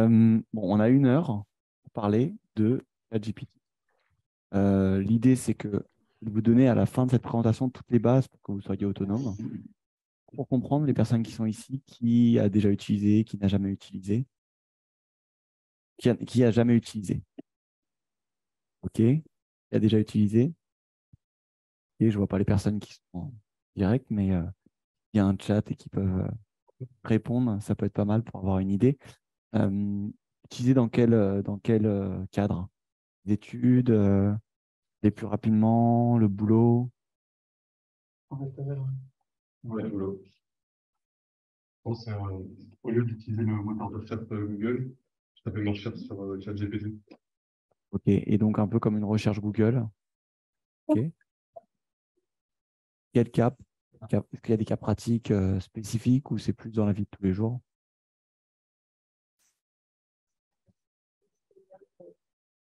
Bon, on a 1 heure pour parler de ChatGPT. L'idée, c'est de vous donner à la fin de cette présentation toutes les bases pour que vous soyez autonome, pour comprendre les personnes qui sont ici, qui a déjà utilisé, qui n'a jamais utilisé, qui a jamais utilisé. OK? Qui a déjà utilisé. Et je vois pas les personnes qui sont en direct, mais il y a un chat et qui peuvent répondre. Ça peut être pas mal pour avoir une idée. Utiliser dans quel cadre? Des études, les plus rapidement, le boulot. Ouais, voilà. Bon, au lieu d'utiliser le moteur de recherche Google, je tapais ma recherche sur ChatGPT. OK. Et donc un peu comme une recherche Google. OK. Quel est-ce qu'il y a des cas pratiques spécifiques ou c'est plus dans la vie de tous les jours?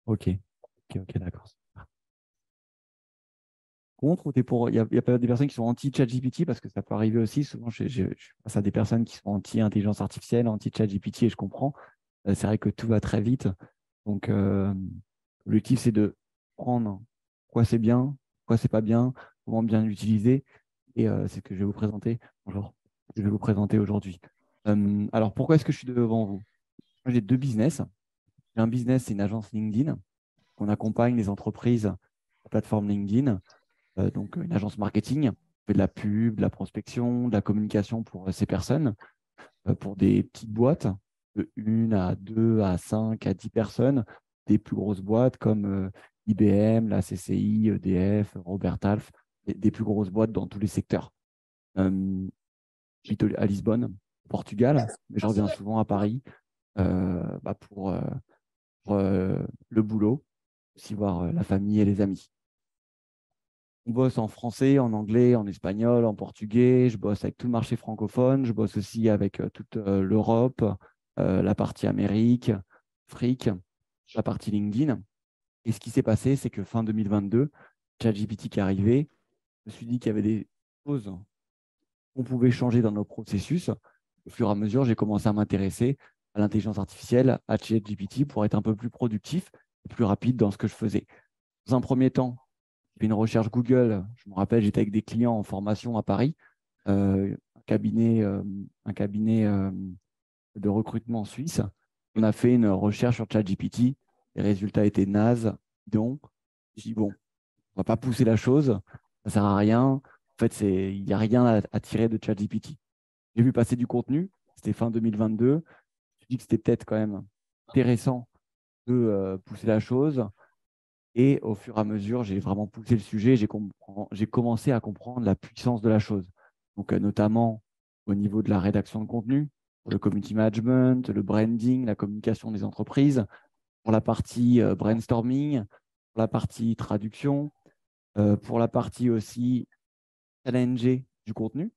OK. OK, OK, d'accord. Contre ou t'es pour. Il y a pas des personnes qui sont anti-ChatGPT parce que ça peut arriver aussi. Souvent, je passe à des personnes qui sont anti-intelligence artificielle, anti-ChatGPT et je comprends. C'est vrai que tout va très vite. Donc, l'objectif, c'est de prendre quoi c'est bien, quoi c'est pas bien, comment bien l'utiliser. Et c'est ce que je vais vous présenter. Bonjour. Je vais vous présenter aujourd'hui. Alors, pourquoi est-ce que je suis devant vous? Moi, j'ai 2 business. J'ai un business, c'est une agence LinkedIn. On accompagne les entreprises à la plateforme LinkedIn. Donc, une agence marketing. On fait de la pub, de la prospection, de la communication pour ces personnes, pour des petites boîtes de 1 à 2 à 5 à 10 personnes, des plus grosses boîtes comme IBM, la CCI, EDF, Robert Half, des plus grosses boîtes dans tous les secteurs. Euh, J'habite à Lisbonne, au Portugal, mais je reviens souvent à Paris pour le boulot, aussi voir la famille et les amis. On bosse en français, en anglais, en espagnol, en portugais. Je bosse avec tout le marché francophone. Je bosse aussi avec toute l'Europe, la partie Amérique, Afrique, la partie LinkedIn. Et ce qui s'est passé, c'est que fin 2022, ChatGPT qui est arrivé, je me suis dit qu'il y avait des choses qu'on pouvait changer dans nos processus. Au fur et à mesure, j'ai commencé à m'intéresser à l'intelligence artificielle, à ChatGPT, pour être un peu plus productif et plus rapide dans ce que je faisais. Dans un premier temps, j'ai fait une recherche Google. Je me rappelle, j'étais avec des clients en formation à Paris, un cabinet de recrutement suisse. On a fait une recherche sur ChatGPT. Les résultats étaient nazes. Donc, j'ai dit, bon, on va pas pousser la chose. Ça sert à rien. En fait, il n'y a rien à tirer de ChatGPT. J'ai vu passer du contenu. C'était fin 2022. Je me suis dit que c'était peut-être quand même intéressant de pousser la chose. Et au fur et à mesure, j'ai vraiment poussé le sujet, j'ai commencé à comprendre la puissance de la chose. Donc, notamment au niveau de la rédaction de contenu, pour le community management, le branding, la communication des entreprises, pour la partie brainstorming, pour la partie traduction, pour la partie aussi challenger du contenu,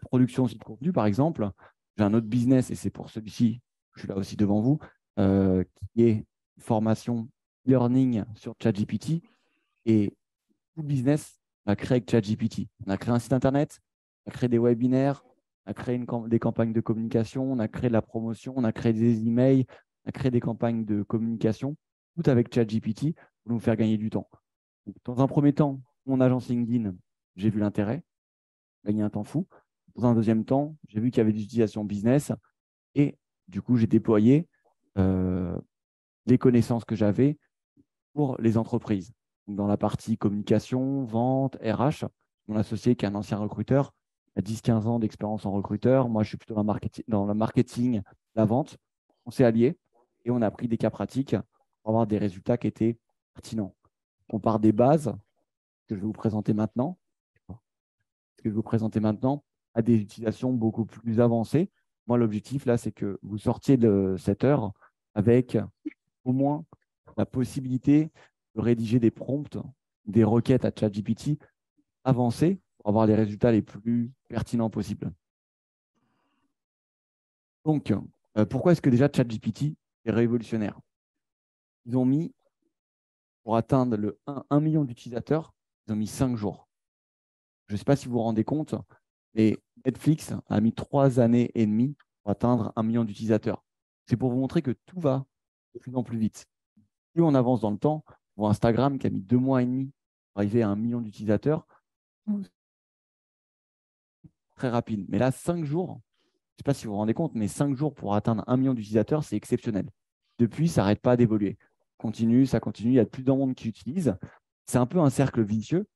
production aussi de contenu, par exemple. J'ai un autre business et c'est pour celui-ci, je suis là aussi devant vous, qui est une formation learning sur ChatGPT. Et tout le business, on a créé avec ChatGPT. On a créé un site internet, on a créé des webinaires, on a créé des campagnes de communication, on a créé de la promotion, on a créé des emails, on a créé des campagnes de communication, tout avec ChatGPT pour nous faire gagner du temps. Donc, dans un premier temps, mon agence LinkedIn, j'ai vu l'intérêt, gagner un temps fou. Dans un deuxième temps, j'ai vu qu'il y avait des utilisations business et du coup, j'ai déployé euh, les connaissances que j'avais pour les entreprises. Donc, dans la partie communication, vente, RH, mon associé qui est un ancien recruteur, a 10-15 ans d'expérience en recruteur. Moi, je suis plutôt dans le marketing, la vente. On s'est alliés et on a pris des cas pratiques pour avoir des résultats qui étaient pertinents. On part des bases que je vais vous présenter maintenant, à des utilisations beaucoup plus avancées. Moi, l'objectif, là, c'est que vous sortiez de cette heure avec au moins la possibilité de rédiger des prompts, des requêtes à ChatGPT avancées pour avoir les résultats les plus pertinents possibles. Donc, pourquoi est-ce que déjà ChatGPT est révolutionnaire? Ils ont mis, pour atteindre le 1 million d'utilisateurs, ils ont mis 5 jours. Je ne sais pas si vous vous rendez compte, mais Netflix a mis 3 années et demie pour atteindre 1 million d'utilisateurs. C'est pour vous montrer que tout va de plus en plus vite. Plus on avance dans le temps, pour Instagram qui a mis 2 mois et demi pour arriver à 1 million d'utilisateurs, très rapide. Mais là, 5 jours, je ne sais pas si vous vous rendez compte, mais 5 jours pour atteindre 1 million d'utilisateurs, c'est exceptionnel. Depuis, ça n'arrête pas d'évoluer. Continue, ça continue, il y a de plus en monde qui utilise. C'est un peu un cercle vicieux,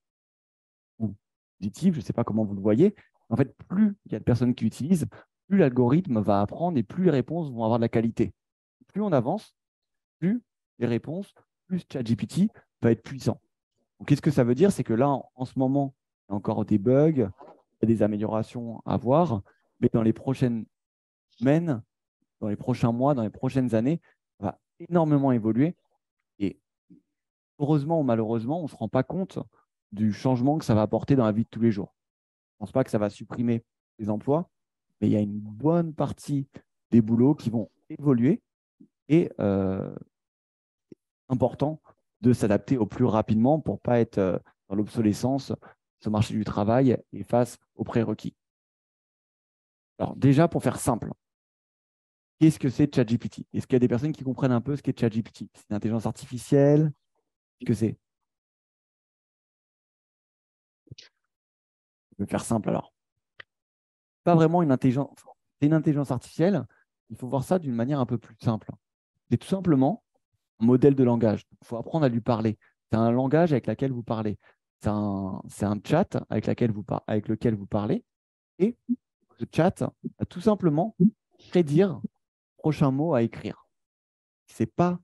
ou positif, je ne sais pas comment vous le voyez. En fait, plus il y a de personnes qui utilisent, plus l'algorithme va apprendre et plus les réponses vont avoir de la qualité. Plus on avance, plus les réponses, plus ChatGPT va être puissant. Donc, qu'est-ce que ça veut dire? C'est que là, en ce moment, il y a encore des bugs, il y a des améliorations à voir, mais dans les prochaines semaines, dans les prochains mois, dans les prochaines années, ça va énormément évoluer. Et heureusement ou malheureusement, on ne se rend pas compte du changement que ça va apporter dans la vie de tous les jours. Je ne pense pas que ça va supprimer les emplois, mais il y a une bonne partie des boulots qui vont évoluer et important de s'adapter au plus rapidement pour ne pas être dans l'obsolescence sur le marché du travail et face aux prérequis. Alors déjà, pour faire simple, qu'est-ce que c'est ChatGPT? Est-ce qu'il y a des personnes qui comprennent un peu ce qu'est ChatGPT? C'est une intelligence artificielle? Qu'est-ce que c'est? Je vais faire simple alors. Pas vraiment une intelligence. C'est une intelligence artificielle. Il faut voir ça d'une manière un peu plus simple. C'est tout simplement un modèle de langage. Il faut apprendre à lui parler. C'est un langage avec lequel vous parlez. C'est un chat avec lequel vous parlez. Et ce chat va tout simplement prédire le prochain mot à écrire. C'est pas,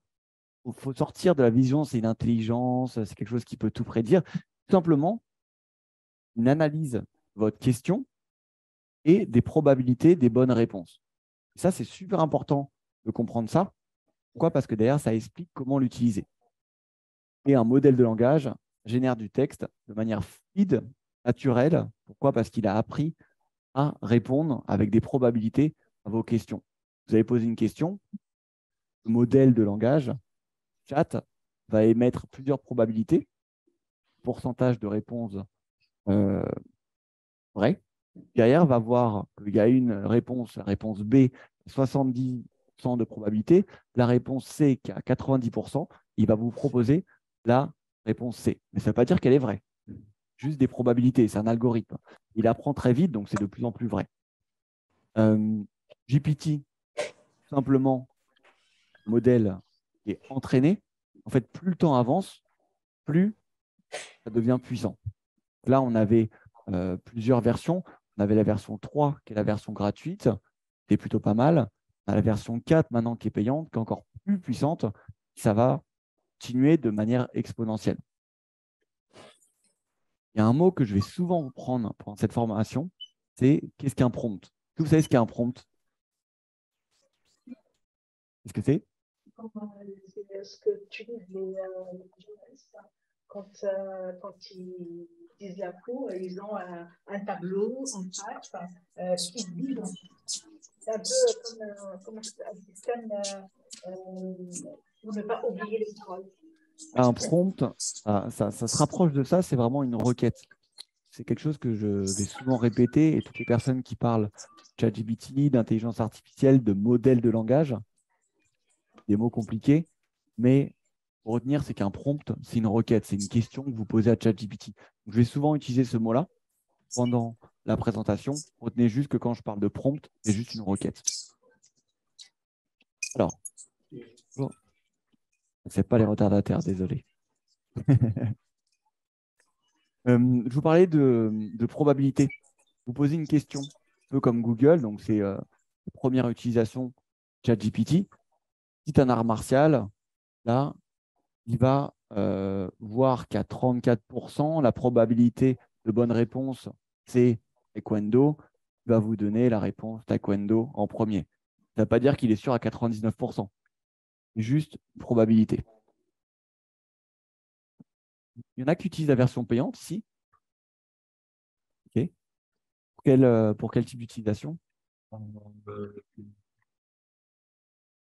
faut sortir de la vision, c'est une intelligence, c'est quelque chose qui peut tout prédire. Tout simplement, une analyse de votre question et des probabilités des bonnes réponses. Et ça, c'est super important de comprendre ça. Pourquoi? Parce que derrière, ça explique comment l'utiliser. Et un modèle de langage génère du texte de manière fluide, naturelle. Pourquoi? Parce qu'il a appris à répondre avec des probabilités à vos questions. Vous avez posé une question, le modèle de langage, chat, va émettre plusieurs probabilités, pourcentage de réponses vraies. Derrière, va voir qu'il y a une réponse, la réponse B, 70% de probabilité, la réponse C qui a 90%, il va vous proposer la réponse C. Mais ça ne veut pas dire qu'elle est vraie, juste des probabilités, c'est un algorithme. Il apprend très vite, donc c'est de plus en plus vrai. GPT, simplement, modèle qui est entraîné. En fait, plus le temps avance, plus ça devient puissant. Là, on avait plusieurs versions. On avait la version 3, qui est la version gratuite, qui est plutôt pas mal. On a la version 4 maintenant qui est payante, qui est encore plus puissante. Ça va continuer de manière exponentielle. Il y a un mot que je vais souvent reprendre pendant cette formation, c'est qu'est-ce qu'un prompt? Vous savez ce qu'est un prompt? Qu'est-ce que c'est? C'est ce que tu dis les journalistes, hein. Quand ils disent la cour, ils ont un tableau en face qui vibre. C'est un peu comme un système pour ne pas oublier les paroles. Un prompt, ça se rapproche de ça, c'est vraiment une requête. C'est quelque chose que je vais souvent répéter et toutes les personnes qui parlent ChatGPT, d'intelligence artificielle, de modèles de langage, des mots compliqués, mais pour retenir, c'est qu'un prompt, c'est une requête, c'est une question que vous posez à ChatGPT. Je vais souvent utiliser ce mot-là pendant la présentation. Retenez juste que quand je parle de prompt, c'est juste une requête. Alors, c'est pas les retardataires, désolé. Je vous parlais de probabilité. Vous posez une question, un peu comme Google, donc c'est la première utilisation ChatGPT. Si un art martial, là, il va voir qu'à 34%, la probabilité de bonne réponse, c'est taekwondo. Il va vous donner la réponse taekwondo en premier. Ça ne veut pas dire qu'il est sûr à 99%. C'est juste une probabilité. Il y en a qui utilisent la version payante ici. OK. Pour quel type d'utilisation?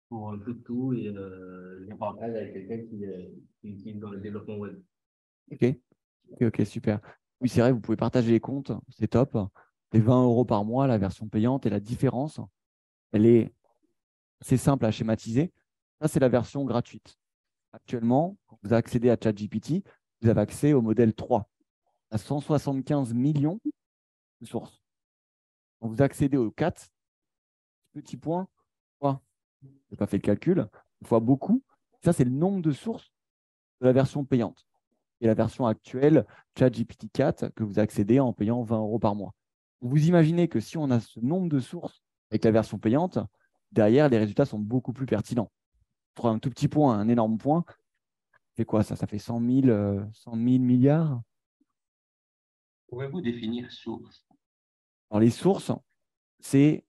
Pour un peu de tout et je partage avec quelqu'un qui utilise dans le développement web. OK. OK, super. Oui, c'est vrai, vous pouvez partager les comptes, c'est top. C'est 20 € par mois, la version payante, et la différence, elle est C'est simple à schématiser. Ça, c'est la version gratuite. Actuellement, quand vous accédez à ChatGPT, vous avez accès au modèle 3, à 175 millions de sources. Quand vous accédez au 4, petit point, fois, je n'ai pas fait le calcul, fois beaucoup. Ça, c'est le nombre de sources de la version payante. Et la version actuelle, ChatGPT 4, que vous accédez en payant 20 € par mois. Vous imaginez que si on a ce nombre de sources avec la version payante, derrière, les résultats sont beaucoup plus pertinents. Pour un tout petit point, un énorme point, ça fait quoi ça? Ça fait 100 000 milliards. Pouvez-vous définir source? Alors, les sources, c'est,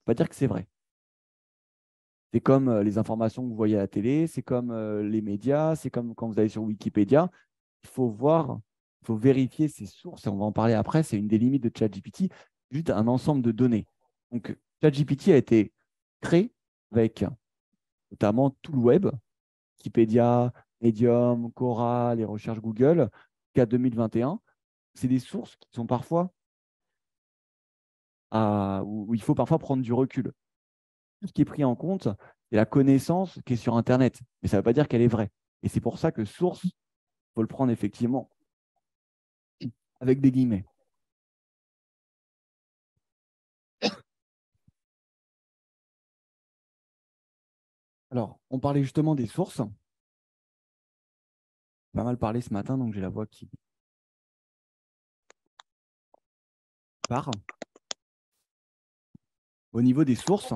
on va dire que c'est vrai. C'est comme les informations que vous voyez à la télé, c'est comme les médias, c'est comme quand vous allez sur Wikipédia. Il faut voir, il faut vérifier ces sources, et on va en parler après, c'est une des limites de ChatGPT, juste un ensemble de données. Donc, ChatGPT a été créé avec notamment tout le web, Wikipédia, Medium, Quora, les recherches Google, jusqu'à 2021. C'est des sources qui sont parfois où il faut parfois prendre du recul. Tout ce qui est pris en compte, c'est la connaissance qui est sur Internet. Mais ça ne veut pas dire qu'elle est vraie. Et c'est pour ça que source, il faut le prendre effectivement avec des guillemets. Alors, on parlait justement des sources. Pas mal parlé ce matin, donc j'ai la voix qui part. Au niveau des sources,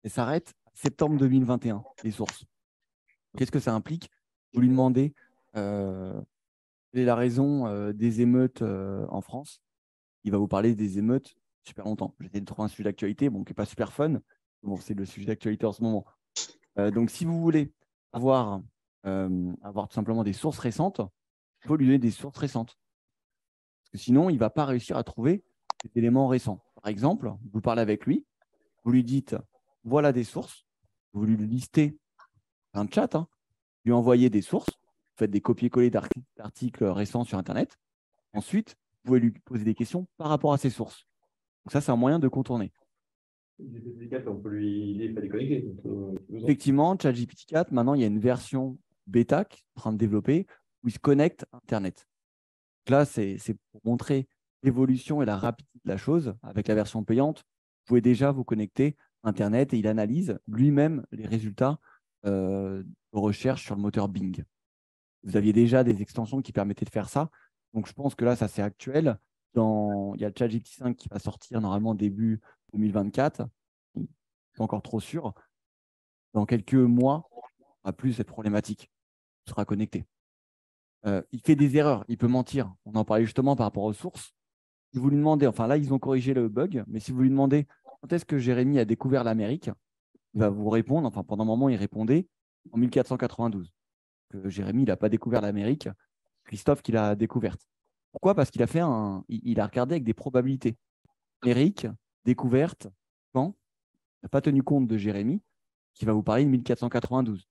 et s'arrête septembre 2021, les sources. Qu'est-ce que ça implique? Vous lui demandez quelle est la raison des émeutes en France. Il va vous parler des émeutes super longtemps. J'essaie de trouver un sujet d'actualité, bon, qui n'est pas super fun. Bon, c'est le sujet d'actualité en ce moment. Donc, si vous voulez avoir tout simplement des sources récentes, il faut lui donner des sources récentes. Parce que sinon, il ne va pas réussir à trouver des éléments récents. Par exemple, vous parlez avec lui, vous lui dites, voilà des sources, vous lui listez un chat, hein, lui envoyez des sources, vous faites des copier-coller d'articles récents sur Internet. Ensuite, vous pouvez lui poser des questions par rapport à ces sources. Donc ça, c'est un moyen de contourner. On peut lui faire des connecter. Effectivement, ChatGPT 4, maintenant, il y a une version bêta qui est en train de développer où il se connecte à Internet. Donc là, c'est pour montrer l'évolution et la rapidité de la chose. Avec la version payante, vous pouvez déjà vous connecter à Internet et il analyse lui-même les résultats de recherche sur le moteur Bing. Vous aviez déjà des extensions qui permettaient de faire ça. Donc, je pense que là, ça, c'est actuel. Il y a le ChatGPT 5 qui va sortir normalement début 2024. Pas encore trop sûr. Dans quelques mois, on n'aura plus cette problématique. Il sera connecté. Il fait des erreurs, il peut mentir. On en parlait justement par rapport aux sources. Si vous lui demandez, enfin là, ils ont corrigé le bug, mais si vous lui demandez quand est-ce que Jérémie a découvert l'Amérique, il va vous répondre, enfin pendant un moment, il répondait en 1492. Que Jérémie, il n'a pas découvert l'Amérique, Christophe qui l'a découverte. Pourquoi? Parce qu'il a fait il a regardé avec des probabilités. Amérique, découverte, quand? Il n'a pas tenu compte de Jérémie, qui va vous parler de 1492.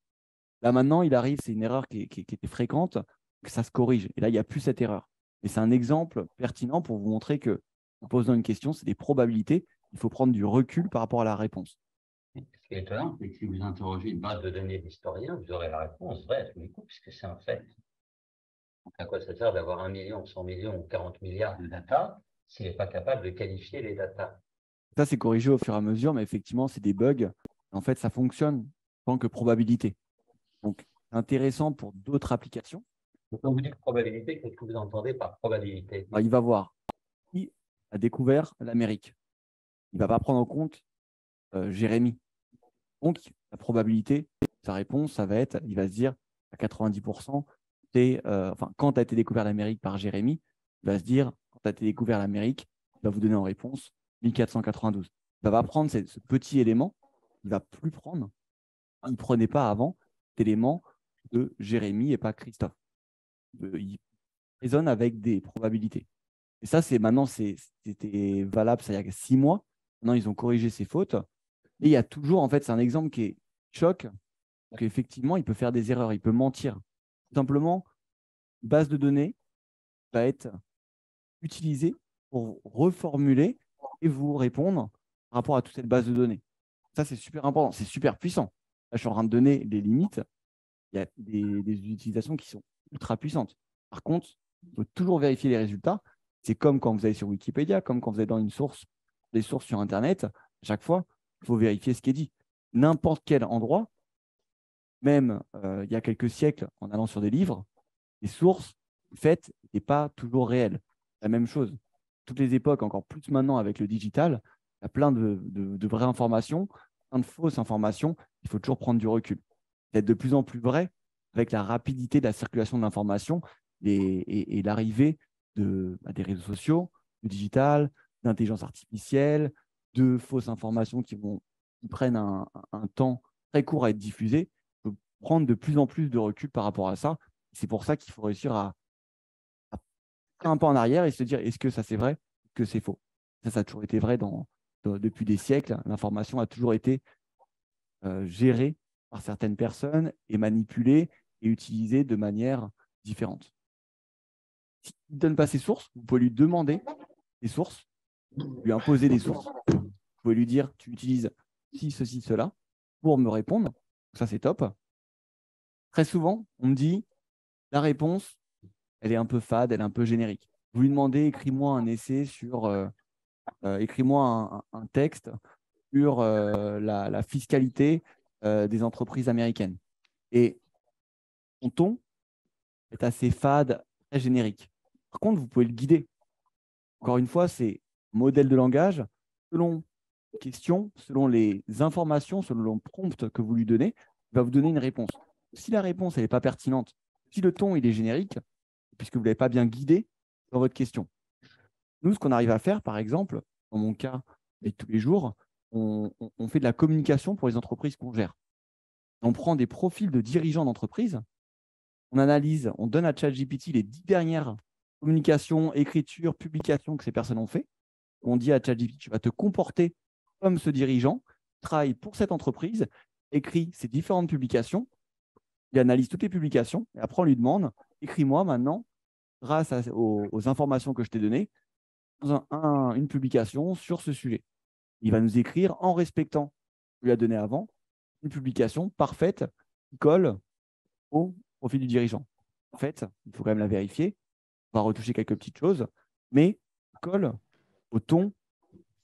Là maintenant, il arrive, c'est une erreur qui était fréquente, que ça se corrige. Et là, il n'y a plus cette erreur. Et c'est un exemple pertinent pour vous montrer que, en posant une question, c'est des probabilités. Il faut prendre du recul par rapport à la réponse. Ce qui est étonnant, c'est que si vous interrogez une base de données d'historiens, vous aurez la réponse vraie à tous les coups, puisque c'est un fait. Donc, à quoi ça sert d'avoir 1 million, 100 millions ou 40 milliards de data s'il n'est pas capable de qualifier les data? Ça, c'est corrigé au fur et à mesure, mais effectivement, c'est des bugs. En fait, ça fonctionne en tant que probabilité. Donc, c'est intéressant pour d'autres applications. Donc, quand vous dites probabilité, qu'est-ce que vous entendez par probabilité? Alors, il va voir qui a découvert l'Amérique. Il ne va pas prendre en compte Jérémie. Donc, la probabilité, sa réponse, ça va être, il va se dire à 90%, quand a été découvert l'Amérique par Jérémie, il va se dire, quand a été découvert l'Amérique, il va vous donner en réponse 1492. Il va pas prendre ce petit élément, il ne va plus prendre, il ne prenait pas avant l'élément de Jérémie et pas Christophe. Il raisonne avec des probabilités. Et ça, c'était valable ça, il y a 6 mois. Maintenant, ils ont corrigé ces fautes. Et il y a toujours, en fait, c'est un exemple qui est choc, qu'effectivement, il peut faire des erreurs, il peut mentir. Tout simplement, une base de données va être utilisée pour reformuler et vous répondre par rapport à toute cette base de données. Ça, c'est super important, c'est super puissant. Là, je suis en train de donner des limites. Il y a des utilisations qui sont ultra puissantes. Par contre, il faut toujours vérifier les résultats. C'est comme quand vous allez sur Wikipédia, comme quand vous êtes dans une source, des sources sur Internet. À chaque fois, il faut vérifier ce qui est dit. N'importe quel endroit, même il y a quelques siècles, en allant sur des livres, les sources faites n'étaient pas toujours réelles. La même chose. Toutes les époques, encore plus maintenant avec le digital, il y a plein de vraies informations, plein de fausses informations. Il faut toujours prendre du recul. C'est de plus en plus vrai avec la rapidité de la circulation de l'information et l'arrivée des réseaux sociaux, du digital, d'intelligence artificielle, de fausses informations qui prennent un temps très court à être diffusées. Il faut prendre de plus en plus de recul par rapport à ça. C'est pour ça qu'il faut réussir à faire un pas en arrière et se dire est-ce que ça c'est vrai, est-ce que c'est faux. Ça a toujours été vrai depuis des siècles. L'information a toujours été gérée par certaines personnes et manipulée et utilisée de manière différente. S'il ne donne pas ses sources, vous pouvez lui demander des sources, lui imposer des sources. Vous pouvez lui dire tu utilises ci, ceci, cela pour me répondre. Ça, c'est top. Très souvent, on me dit la réponse, elle est un peu fade, elle est un peu générique. Vous lui demandez écris-moi un essai sur, écris-moi un texte sur la fiscalité des entreprises américaines. Et son ton est assez fade, très générique. Par contre, vous pouvez le guider. Encore une fois, c'est modèle de langage. Selon les questions, selon les informations, selon le prompt que vous lui donnez, il va vous donner une réponse. Si la réponse n'est pas pertinente, si le ton il est générique, puisque vous ne l'avez pas bien guidé dans votre question. Nous, ce qu'on arrive à faire, par exemple, dans mon cas, et tous les jours, on fait de la communication pour les entreprises qu'on gère. On prend des profils de dirigeants d'entreprise, on analyse, on donne à ChatGPT les 10 dernières communications, écritures, publications que ces personnes ont fait. On dit à ChatGPT, tu vas te comporter comme ce dirigeant, travaille pour cette entreprise, écrit ces différentes publications, il analyse toutes les publications, et après on lui demande, écris-moi maintenant, grâce aux informations que je t'ai données, une publication sur ce sujet. Il va nous écrire en respectant ce qu'il lui a donné avant, une publication parfaite qui colle au profil du dirigeant. En fait, il faut quand même la vérifier, on va retoucher quelques petites choses, mais colle au ton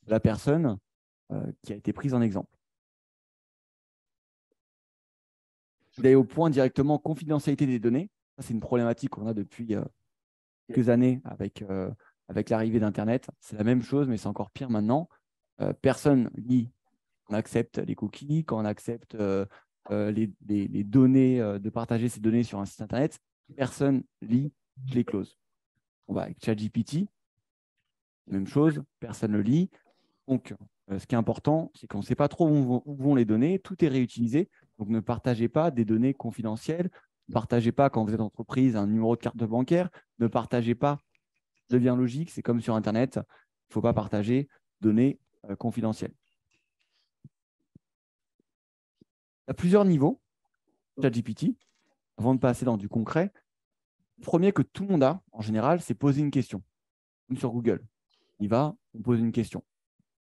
de la personne qui a été prise en exemple. D'aller au point directement confidentialité des données, ça c'est une problématique qu'on a depuis quelques années avec l'arrivée d'Internet. C'est la même chose, mais c'est encore pire maintenant. Personne lit, on accepte les cookies, quand on accepte les données, de partager ces données sur un site Internet, personne lit les clauses. On va avec ChatGPT, même chose, personne ne le lit. Donc, ce qui est important, c'est qu'on ne sait pas trop où vont les données, tout est réutilisé. Donc, ne partagez pas des données confidentielles, ne partagez pas quand vous êtes entreprise un numéro de carte bancaire, ne partagez pas, ça devient logique, c'est comme sur Internet, il ne faut pas partager données confidentielles. Il y a plusieurs niveaux, ChatGPT, avant de passer dans du concret. Le premier que tout le monde a, en général, c'est poser une question, comme sur Google. On pose une question.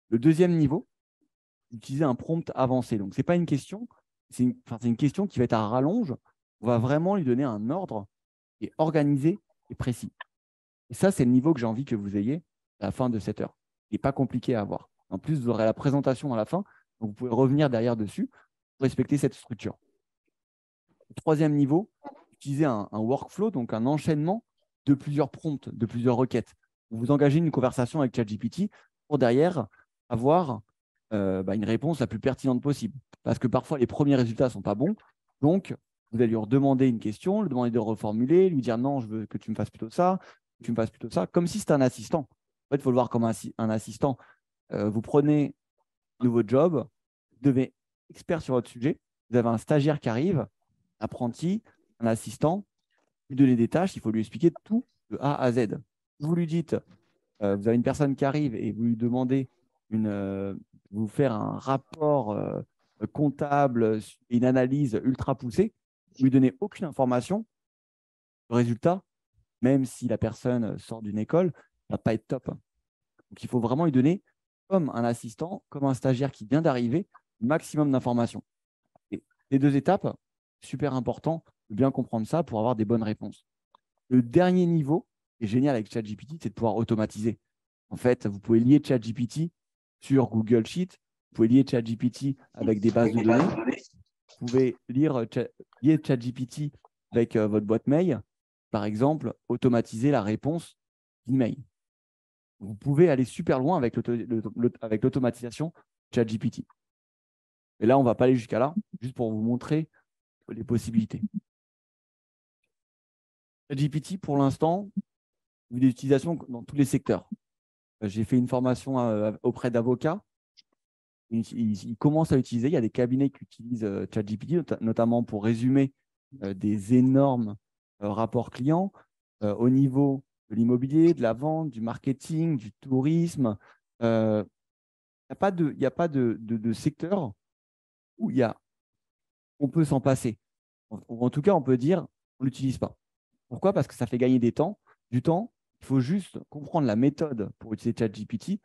Le deuxième niveau, utiliser un prompt avancé. Donc, ce n'est pas une question, c'est une question qui va être à rallonge. On va vraiment lui donner un ordre et organisé et précis. Et ça, c'est le niveau que j'ai envie que vous ayez à la fin de cette heure. Il n'est pas compliqué à avoir. En plus, vous aurez la présentation à la fin, donc vous pouvez revenir derrière dessus pour respecter cette structure. Le troisième niveau, utiliser un workflow, donc un enchaînement de plusieurs prompts, de plusieurs requêtes. Vous engagez une conversation avec ChatGPT pour derrière avoir une réponse la plus pertinente possible. Parce que parfois, les premiers résultats ne sont pas bons. Donc, vous allez lui redemander une question, lui demander de reformuler, lui dire non, je veux que tu me fasses plutôt ça, que tu me fasses plutôt ça, comme si c'était un assistant. En fait, il faut le voir comme un assistant. Vous prenez un nouveau job, vous devez expert sur votre sujet, vous avez un stagiaire qui arrive, apprenti, un assistant, lui donner des tâches, il faut lui expliquer tout de A à Z. Vous lui dites, vous avez une personne qui arrive et vous lui demandez vous faire un rapport comptable, une analyse ultra poussée, vous lui donnez aucune information, le résultat, même si la personne sort d'une école, ne va pas être top. Donc il faut vraiment lui donner comme un assistant, comme un stagiaire qui vient d'arriver, le maximum d'informations. Et les 2 étapes, super important de bien comprendre ça pour avoir des bonnes réponses. Le dernier niveau, qui est génial avec ChatGPT, c'est de pouvoir automatiser. En fait, vous pouvez lier ChatGPT sur Google Sheet, vous pouvez lier ChatGPT avec des bases de données, vous pouvez lier ChatGPT avec votre boîte mail, par exemple, automatiser la réponse d'email. Vous pouvez aller super loin avec l'automatisation ChatGPT. Et là, on ne va pas aller jusqu'à là, juste pour vous montrer les possibilités. ChatGPT, pour l'instant, une utilisation dans tous les secteurs. J'ai fait une formation auprès d'avocats. Ils commencent à l'utiliser. Il y a des cabinets qui utilisent ChatGPT, notamment pour résumer des énormes rapports clients au niveau de l'immobilier, de la vente, du marketing, du tourisme. Il n'y a pas de secteur où on peut s'en passer. En tout cas, on peut dire on ne l'utilise pas. Pourquoi? Parce que ça fait gagner du temps. Il faut juste comprendre la méthode pour utiliser ChatGPT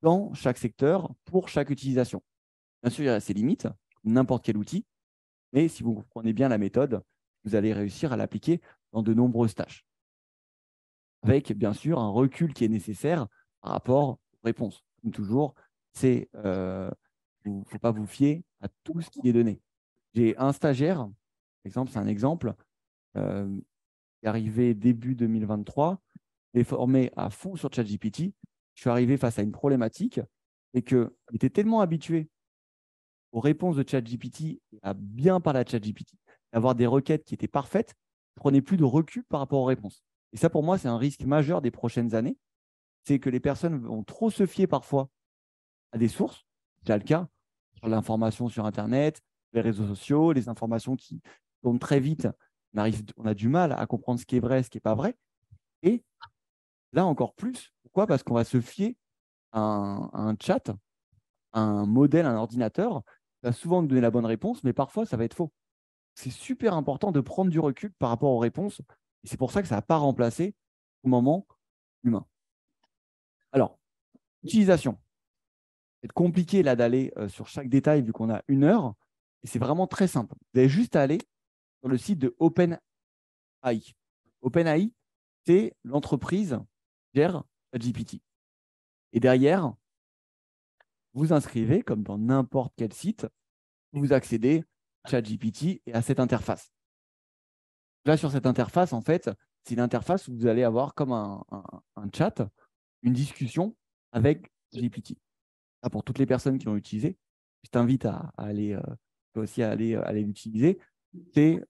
dans chaque secteur pour chaque utilisation. Bien sûr, il y a ses limites, n'importe quel outil, mais si vous comprenez bien la méthode, vous allez réussir à l'appliquer dans de nombreuses tâches. Avec, bien sûr, un recul qui est nécessaire par rapport aux réponses. Comme toujours, il ne faut pas vous fier à tout ce qui est donné. J'ai un stagiaire, par exemple, c'est un exemple, qui est arrivé début 2023, il est formé à fond sur ChatGPT. Je suis arrivé face à une problématique et qu'il était tellement habitué aux réponses de ChatGPT, à bien parler à ChatGPT, à avoir des requêtes qui étaient parfaites, il ne prenait plus de recul par rapport aux réponses. Et ça, pour moi, c'est un risque majeur des prochaines années. C'est que les personnes vont trop se fier parfois à des sources. C'est déjà le cas sur l'information sur Internet, les réseaux sociaux, les informations qui tournent très vite. On a du mal à comprendre ce qui est vrai, ce qui n'est pas vrai. Et là, encore plus. Pourquoi? Parce qu'on va se fier à un chat, à un modèle, un ordinateur qui va souvent nous donner la bonne réponse, mais parfois, ça va être faux. C'est super important de prendre du recul par rapport aux réponses. Et c'est pour ça que ça n'a pas remplacé au moment humain. Alors, utilisation. C'est compliqué là d'aller sur chaque détail vu qu'on a 1 heure. Et c'est vraiment très simple. Vous avez juste à aller sur le site de OpenAI. OpenAI, c'est l'entreprise qui gère ChatGPT. Et derrière, vous inscrivez, comme dans n'importe quel site, vous accédez à ChatGPT et à cette interface. Là, sur cette interface, en fait, c'est l'interface où vous allez avoir comme un chat, une discussion avec GPT. Là, pour toutes les personnes qui l'ont utilisé, je t'invite à aller, aussi à aller l'utiliser. C'est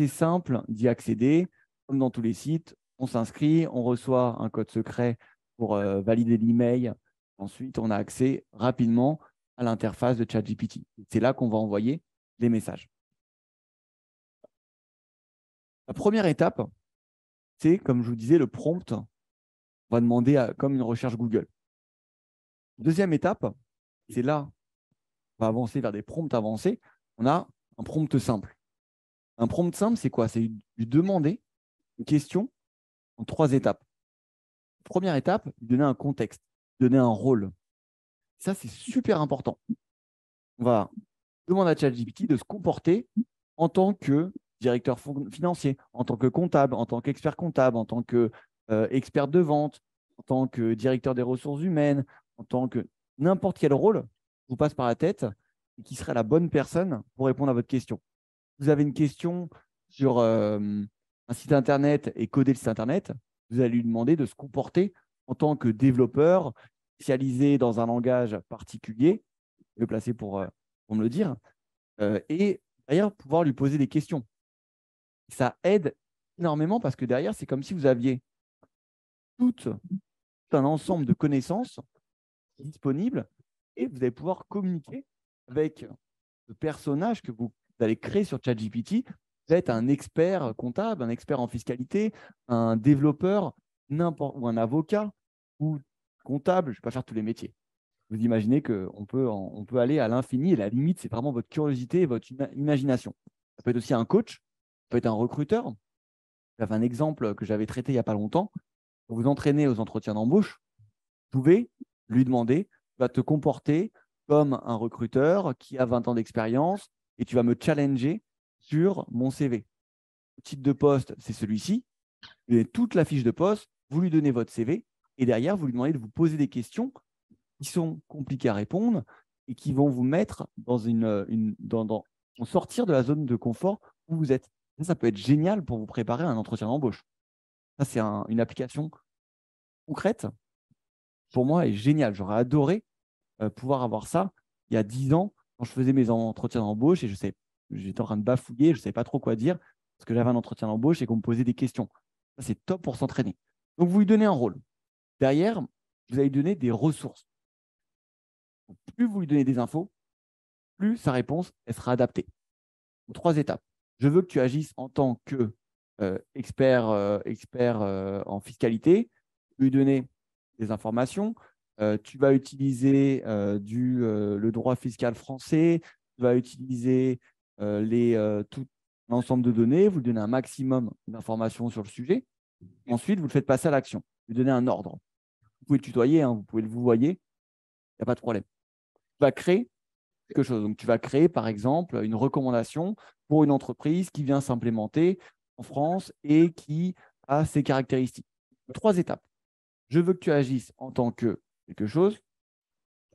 simple d'y accéder, comme dans tous les sites. On s'inscrit, on reçoit un code secret pour valider l'email. Ensuite, on a accès rapidement à l'interface de ChatGPT. C'est là qu'on va envoyer les messages. La première étape, c'est, comme je vous disais, le prompt. On va demander comme une recherche Google. Deuxième étape, c'est là, on va avancer vers des prompts avancés. On a un prompt simple. Un prompt simple, c'est quoi? C'est lui demander une question en 3 étapes. Première étape, lui donner un contexte, lui donner un rôle. Ça, c'est super important. On va demander à ChatGPT de se comporter en tant que directeur financier, en tant que comptable, en tant qu'expert comptable, en tant qu'expert de vente, en tant que directeur des ressources humaines, en tant que n'importe quel rôle vous passe par la tête et qui serait la bonne personne pour répondre à votre question. Vous avez une question sur un site Internet et coder le site Internet, vous allez lui demander de se comporter en tant que développeur spécialisé dans un langage particulier, le placer pour me le dire, et d'ailleurs pouvoir lui poser des questions. Ça aide énormément parce que derrière, c'est comme si vous aviez tout un ensemble de connaissances disponibles et vous allez pouvoir communiquer avec le personnage que vous allez créer sur ChatGPT. Vous êtes un expert comptable, un expert en fiscalité, un développeur, ou un avocat ou comptable. Je ne vais pas faire tous les métiers. Vous imaginez qu'on peut aller à l'infini et la limite, c'est vraiment votre curiosité et votre imagination. Ça peut être aussi un coach, ça peut être un recruteur. J'avais un exemple que j'avais traité il n'y a pas longtemps. Pour vous entraîner aux entretiens d'embauche, vous pouvez lui demander, tu vas te comporter comme un recruteur qui a 20 ans d'expérience et tu vas me challenger sur mon CV. Le titre de poste, c'est celui-ci. Vous donnez toute la fiche de poste, vous lui donnez votre CV et derrière, vous lui demandez de vous poser des questions qui sont compliquées à répondre et qui vont vous mettre sortir de la zone de confort où vous êtes. Ça peut être génial pour vous préparer à un entretien d'embauche. Ça, c'est une application concrète, pour moi, est géniale. J'aurais adoré pouvoir avoir ça il y a 10 ans, quand je faisais mes entretiens d'embauche et j'étais en train de bafouiller, je ne savais pas trop quoi dire, parce que j'avais un entretien d'embauche et qu'on me posait des questions. Ça, c'est top pour s'entraîner. Donc, vous lui donnez un rôle. Derrière, vous allez lui donner des ressources. Donc, plus vous lui donnez des infos, plus sa réponse elle sera adaptée. Donc, 3 étapes. Je veux que tu agisses en tant que expert en fiscalité, lui donner des informations. Tu vas utiliser le droit fiscal français, tu vas utiliser tout l'ensemble de données, vous lui donnez un maximum d'informations sur le sujet. Ensuite, vous le faites passer à l'action, vous lui donnez un ordre. Vous pouvez le tutoyer, hein, vous pouvez le vouvoyer, il n'y a pas de problème. Tu vas créer quelque chose. Donc, tu vas créer, par exemple, une recommandation pour une entreprise qui vient s'implémenter en France et qui a ces caractéristiques. 3 étapes. Je veux que tu agisses en tant que quelque chose.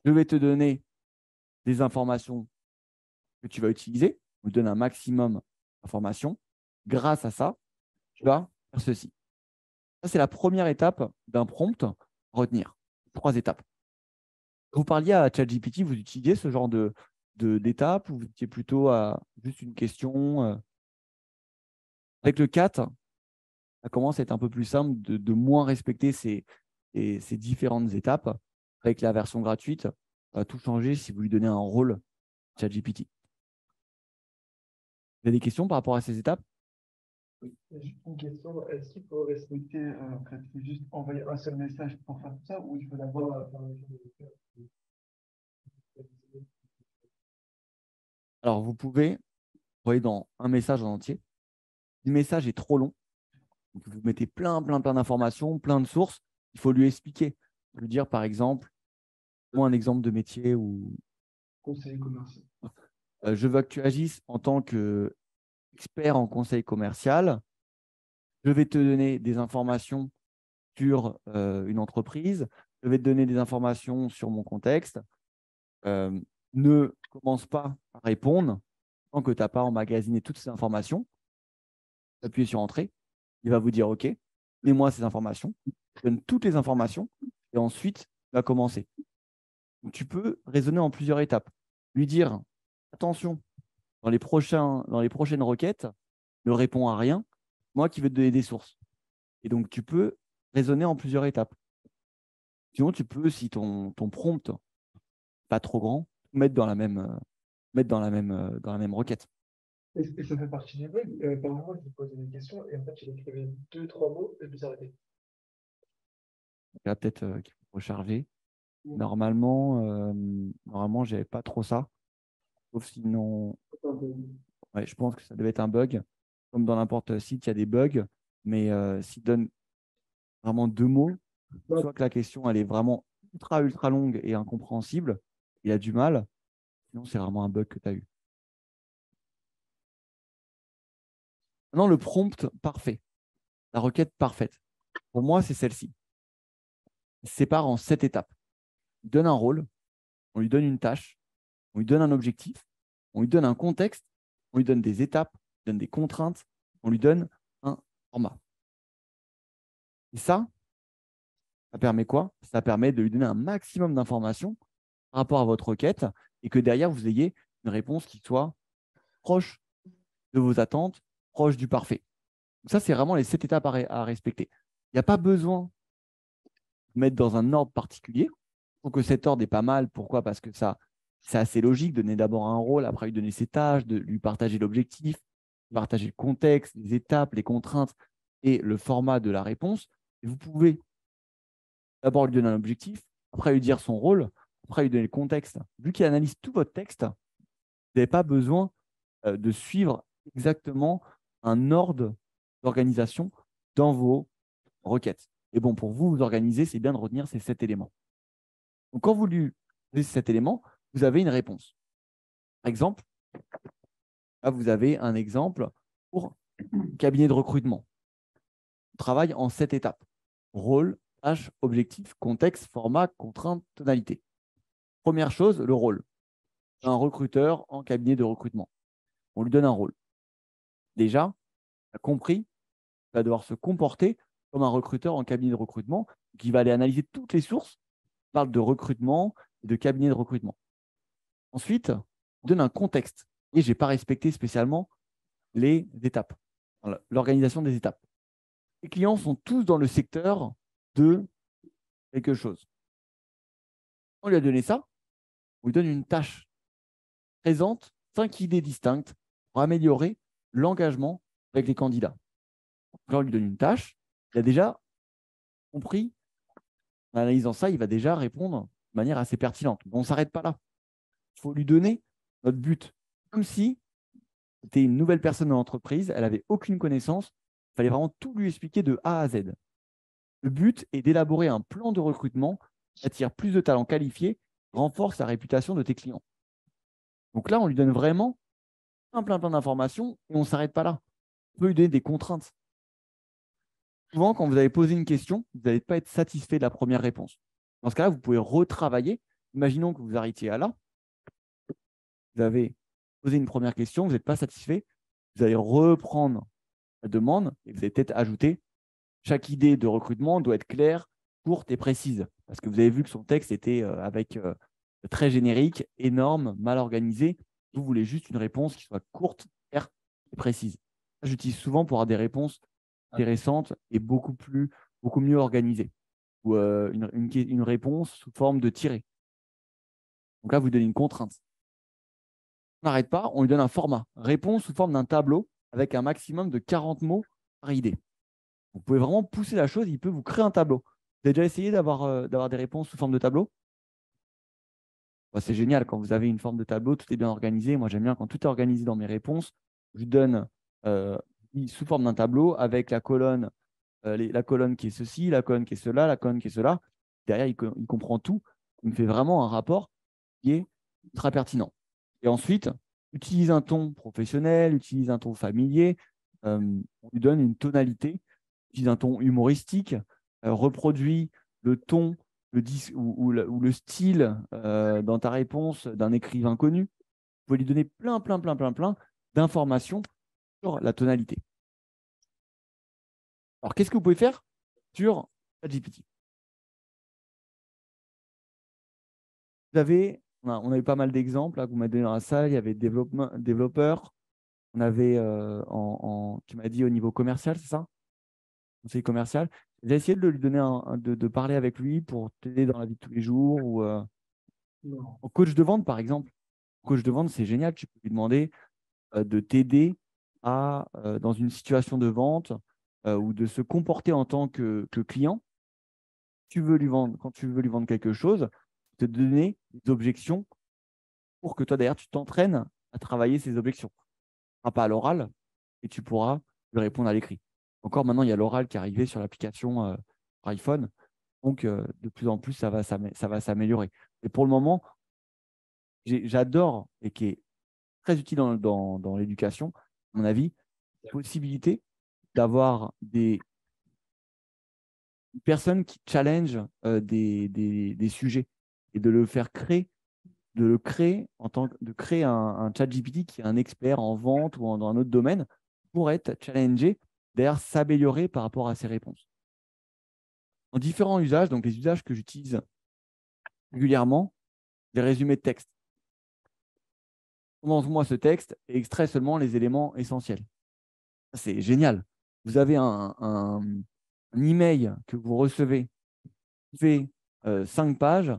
Je vais te donner des informations que tu vas utiliser. Je te donne un maximum d'informations. Grâce à ça, tu vas faire ceci. Ça, c'est la première étape d'un prompt à retenir. 3 étapes. Vous parliez à ChatGPT, vous utilisez ce genre d'étapes ou vous étiez plutôt à juste une question Avec le 4, ça commence à être un peu plus simple de moins respecter ces différentes étapes. Avec la version gratuite, ça va tout changer si vous lui donnez un rôle ChatGPT. Vous avez des questions par rapport à ces étapes? Oui, juste une question, est-ce qu'il faut respecter, en fait, il faut juste envoyer un seul message pour faire tout ça, ou il faut d'abord faire Alors, vous pouvez envoyer dans un message en entier. Si le message est trop long, donc vous mettez plein d'informations, plein de sources, il faut lui expliquer. Lui dire, par exemple, moi un exemple de métier où conseiller commercial? je veux que tu agisses en tant qu'expert en conseil commercial. Je vais te donner des informations sur une entreprise. Je vais te donner des informations sur mon contexte. Ne commence pas à répondre tant que tu n'as pas emmagasiné toutes ces informations. Appuyez sur Entrée. Il va vous dire OK, mets-moi ces informations. Je donne toutes les informations et ensuite, il va commencer. Donc, tu peux raisonner en plusieurs étapes. Lui dire attention, dans les prochaines requêtes, ne réponds à rien. Moi qui vais te donner des sources. Et donc, tu peux raisonner en plusieurs étapes. Sinon, tu peux, si ton prompt n'est pas trop grand, mettre dans la même requête. Et ça fait partie du bug. Par moment, je lui posais des questions et en fait, il écrivait 2, 3 mots et puis s'arrêtait. Il va peut-être qu'il faut recharger. Normalement, je n'avais pas trop ça. Sauf sinon, ouais, je pense que ça devait être un bug. Comme dans n'importe site, il y a des bugs. Mais s'il donne vraiment 2 mots, soit que la question elle est vraiment ultra longue et incompréhensible, il a du mal. Sinon, c'est vraiment un bug que tu as eu. Maintenant, le prompt parfait. La requête parfaite. Pour moi, c'est celle-ci. Il se sépare en 7 étapes. Il donne un rôle, on lui donne une tâche, on lui donne un objectif, on lui donne un contexte, on lui donne des étapes, on lui donne des contraintes, on lui donne un format. Et ça permet quoi? Ça permet de lui donner un maximum d'informations par rapport à votre requête et que derrière, vous ayez une réponse qui soit proche de vos attentes, proche du parfait. Donc ça, c'est vraiment les 7 étapes à respecter. Il n'y a pas besoin de mettre dans un ordre particulier. Je trouve que cet ordre est pas mal. Pourquoi? Parce que ça, c'est assez logique. Donner d'abord un rôle, après lui donner ses tâches, de lui partager l'objectif, partager le contexte, les étapes, les contraintes et le format de la réponse. Et vous pouvez d'abord lui donner un objectif, après lui dire son rôle, après lui donner le contexte. Vu qu'il analyse tout votre texte, vous n'avez pas besoin de suivre exactement un ordre d'organisation dans vos requêtes. Et bon, pour vous organiser, c'est bien de retenir ces 7 éléments. Donc, quand vous lui donnez cet élément, vous avez une réponse. Par exemple, là, vous avez un exemple pour cabinet de recrutement. On travaille en 7 étapes. Rôle, tâche, objectif, contexte, format, contrainte, tonalité. Première chose, le rôle. Un recruteur en cabinet de recrutement. On lui donne un rôle. Déjà, il a compris qu'il va devoir se comporter comme un recruteur en cabinet de recrutement, qui va aller analyser toutes les sources. On parle de recrutement et de cabinet de recrutement. Ensuite, on donne un contexte. Et je n'ai pas respecté spécialement les étapes, l'organisation des étapes. Les clients sont tous dans le secteur de quelque chose. On lui a donné ça, on lui donne une tâche. Présente 5 idées distinctes pour améliorer l'engagement avec les candidats. Là, on lui donne une tâche, il a déjà compris, en analysant ça, il va déjà répondre de manière assez pertinente. Mais on ne s'arrête pas là. Il faut lui donner notre but. Comme si c'était une nouvelle personne dans l'entreprise, elle n'avait aucune connaissance, il fallait vraiment tout lui expliquer de A à Z. Le but est d'élaborer un plan de recrutement qui attire plus de talents qualifiés, renforce la réputation de tes clients. Donc là, on lui donne vraiment plein d'informations et on ne s'arrête pas là. On peut lui donner des contraintes. Souvent, quand vous avez posé une question, vous n'allez pas être satisfait de la première réponse. Dans ce cas-là, vous pouvez retravailler. Imaginons que vous arrêtiez à là. Vous avez posé une première question, vous n'êtes pas satisfait. Vous allez reprendre la demande et vous allez peut-être ajouter chaque idée de recrutement doit être claire, courte et précise. Parce que vous avez vu que son texte était avec très générique, énorme, mal organisé. Vous voulez juste une réponse qui soit courte, claire et précise. J'utilise souvent pour avoir des réponses intéressantes et beaucoup mieux organisées. Ou une réponse sous forme de tiré. Donc là, vous donnez une contrainte. On n'arrête pas, on lui donne un format. Réponse sous forme d'un tableau avec un maximum de 40 mots par idée. Vous pouvez vraiment pousser la chose, il peut vous créer un tableau. Vous avez déjà essayé d'avoir des réponses sous forme de tableau? C'est génial quand vous avez une forme de tableau, tout est bien organisé. Moi, j'aime bien quand tout est organisé dans mes réponses. Je donne sous forme d'un tableau avec la colonne qui est ceci, la colonne qui est cela, la colonne qui est cela. Derrière, il comprend tout. Il me fait vraiment un rapport qui est très pertinent. Et ensuite, utilise un ton professionnel, utilise un ton familier. On lui donne une tonalité, utilise un ton humoristique, reproduit le ton ou le style dans ta réponse d'un écrivain connu. Vous pouvez lui donner plein d'informations sur la tonalité. Alors, qu'est-ce que vous pouvez faire sur ChatGPT? On a eu pas mal d'exemples là, que vous m'avez donné dans la salle. Il y avait développeur. On avait, tu m'as dit au niveau commercial, c'est ça? Conseiller commercial. J'ai essayé de lui donner de parler avec lui pour t'aider dans la vie de tous les jours ou au coach de vente, par exemple. Coach de vente, c'est génial. Tu peux lui demander de t'aider dans une situation de vente ou de se comporter en tant que client. Quand tu veux lui vendre quelque chose, te donner des objections pour que toi, derrière, tu t'entraînes à travailler ces objections. Ce sera pas à l'oral et tu pourras lui répondre à l'écrit. Encore maintenant, il y a l'oral qui est arrivé sur l'application iPhone. Donc, de plus en plus, ça va s'améliorer. Et pour le moment, j'adore et qui est très utile dans l'éducation, à mon avis, la possibilité d'avoir des personnes qui challengent des sujets et de le faire créer, de créer un chat GPT qui est un expert en vente ou dans un autre domaine pour être challengé, d'ailleurs s'améliorer par rapport à ses réponses. En différents usages, donc les usages que j'utilise régulièrement, les résumés de texte. Commence-moi ce texte et extrait seulement les éléments essentiels. C'est génial. Vous avez un email que vous recevez qui fait 5 pages,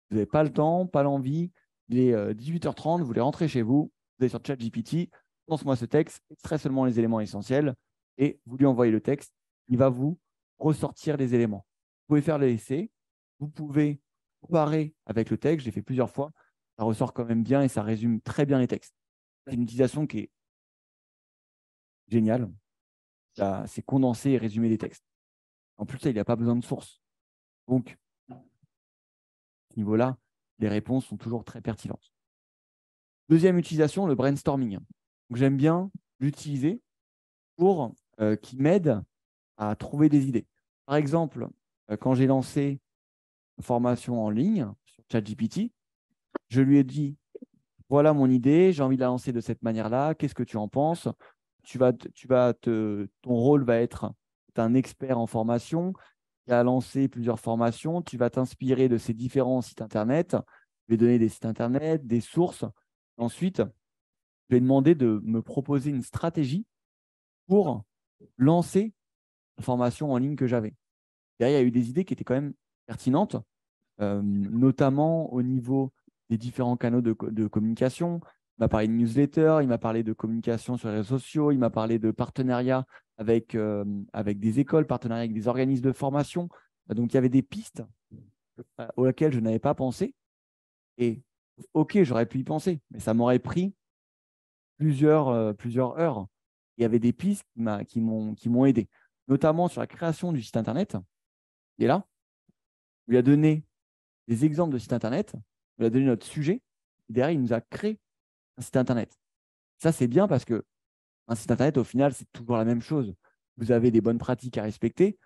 vous n'avez pas le temps, pas l'envie, il est 18h30, vous voulez rentrer chez vous, vous allez sur ChatGPT, lance-moi ce texte, extrait seulement les éléments essentiels et vous lui envoyez le texte, il va vous ressortir les éléments. Vous pouvez faire l'essai, vous pouvez comparer avec le texte, j'ai fait plusieurs fois, ça ressort quand même bien et ça résume très bien les textes. C'est une utilisation qui est géniale, c'est condenser et résumer les textes. En plus, il n'y a pas besoin de source. Donc, ce niveau-là, les réponses sont toujours très pertinentes. Deuxième utilisation, le brainstorming. J'aime bien l'utiliser pour qu'il m'aide à trouver des idées. Par exemple, quand j'ai lancé une formation en ligne sur ChatGPT, je lui ai dit, voilà mon idée, j'ai envie de la lancer de cette manière-là, qu'est-ce que tu en penses? Ton rôle va être un expert en formation, qui a lancé plusieurs formations, tu vas t'inspirer de ces différents sites Internet, je vais donner des sites Internet, des sources. Ensuite, je vais demander de me proposer une stratégie pour lancer la formation en ligne que j'avais. Derrière, il y a eu des idées qui étaient quand même pertinentes, notamment au niveau des différents canaux de communication. Il m'a parlé de newsletter, il m'a parlé de communication sur les réseaux sociaux, il m'a parlé de partenariat avec des écoles, partenariat avec des organismes de formation. Donc, il y avait des pistes auxquelles je n'avais pas pensé. Et OK, j'aurais pu y penser, mais ça m'aurait pris plusieurs heures. Il y avait des pistes qui m'ont aidé, notamment sur la création du site Internet. Et là, on lui a donné des exemples de sites Internet, on lui a donné notre sujet, et derrière, il nous a créé un site Internet. Ça, c'est bien parce que un site Internet, au final, c'est toujours la même chose. Vous avez des bonnes pratiques à respecter,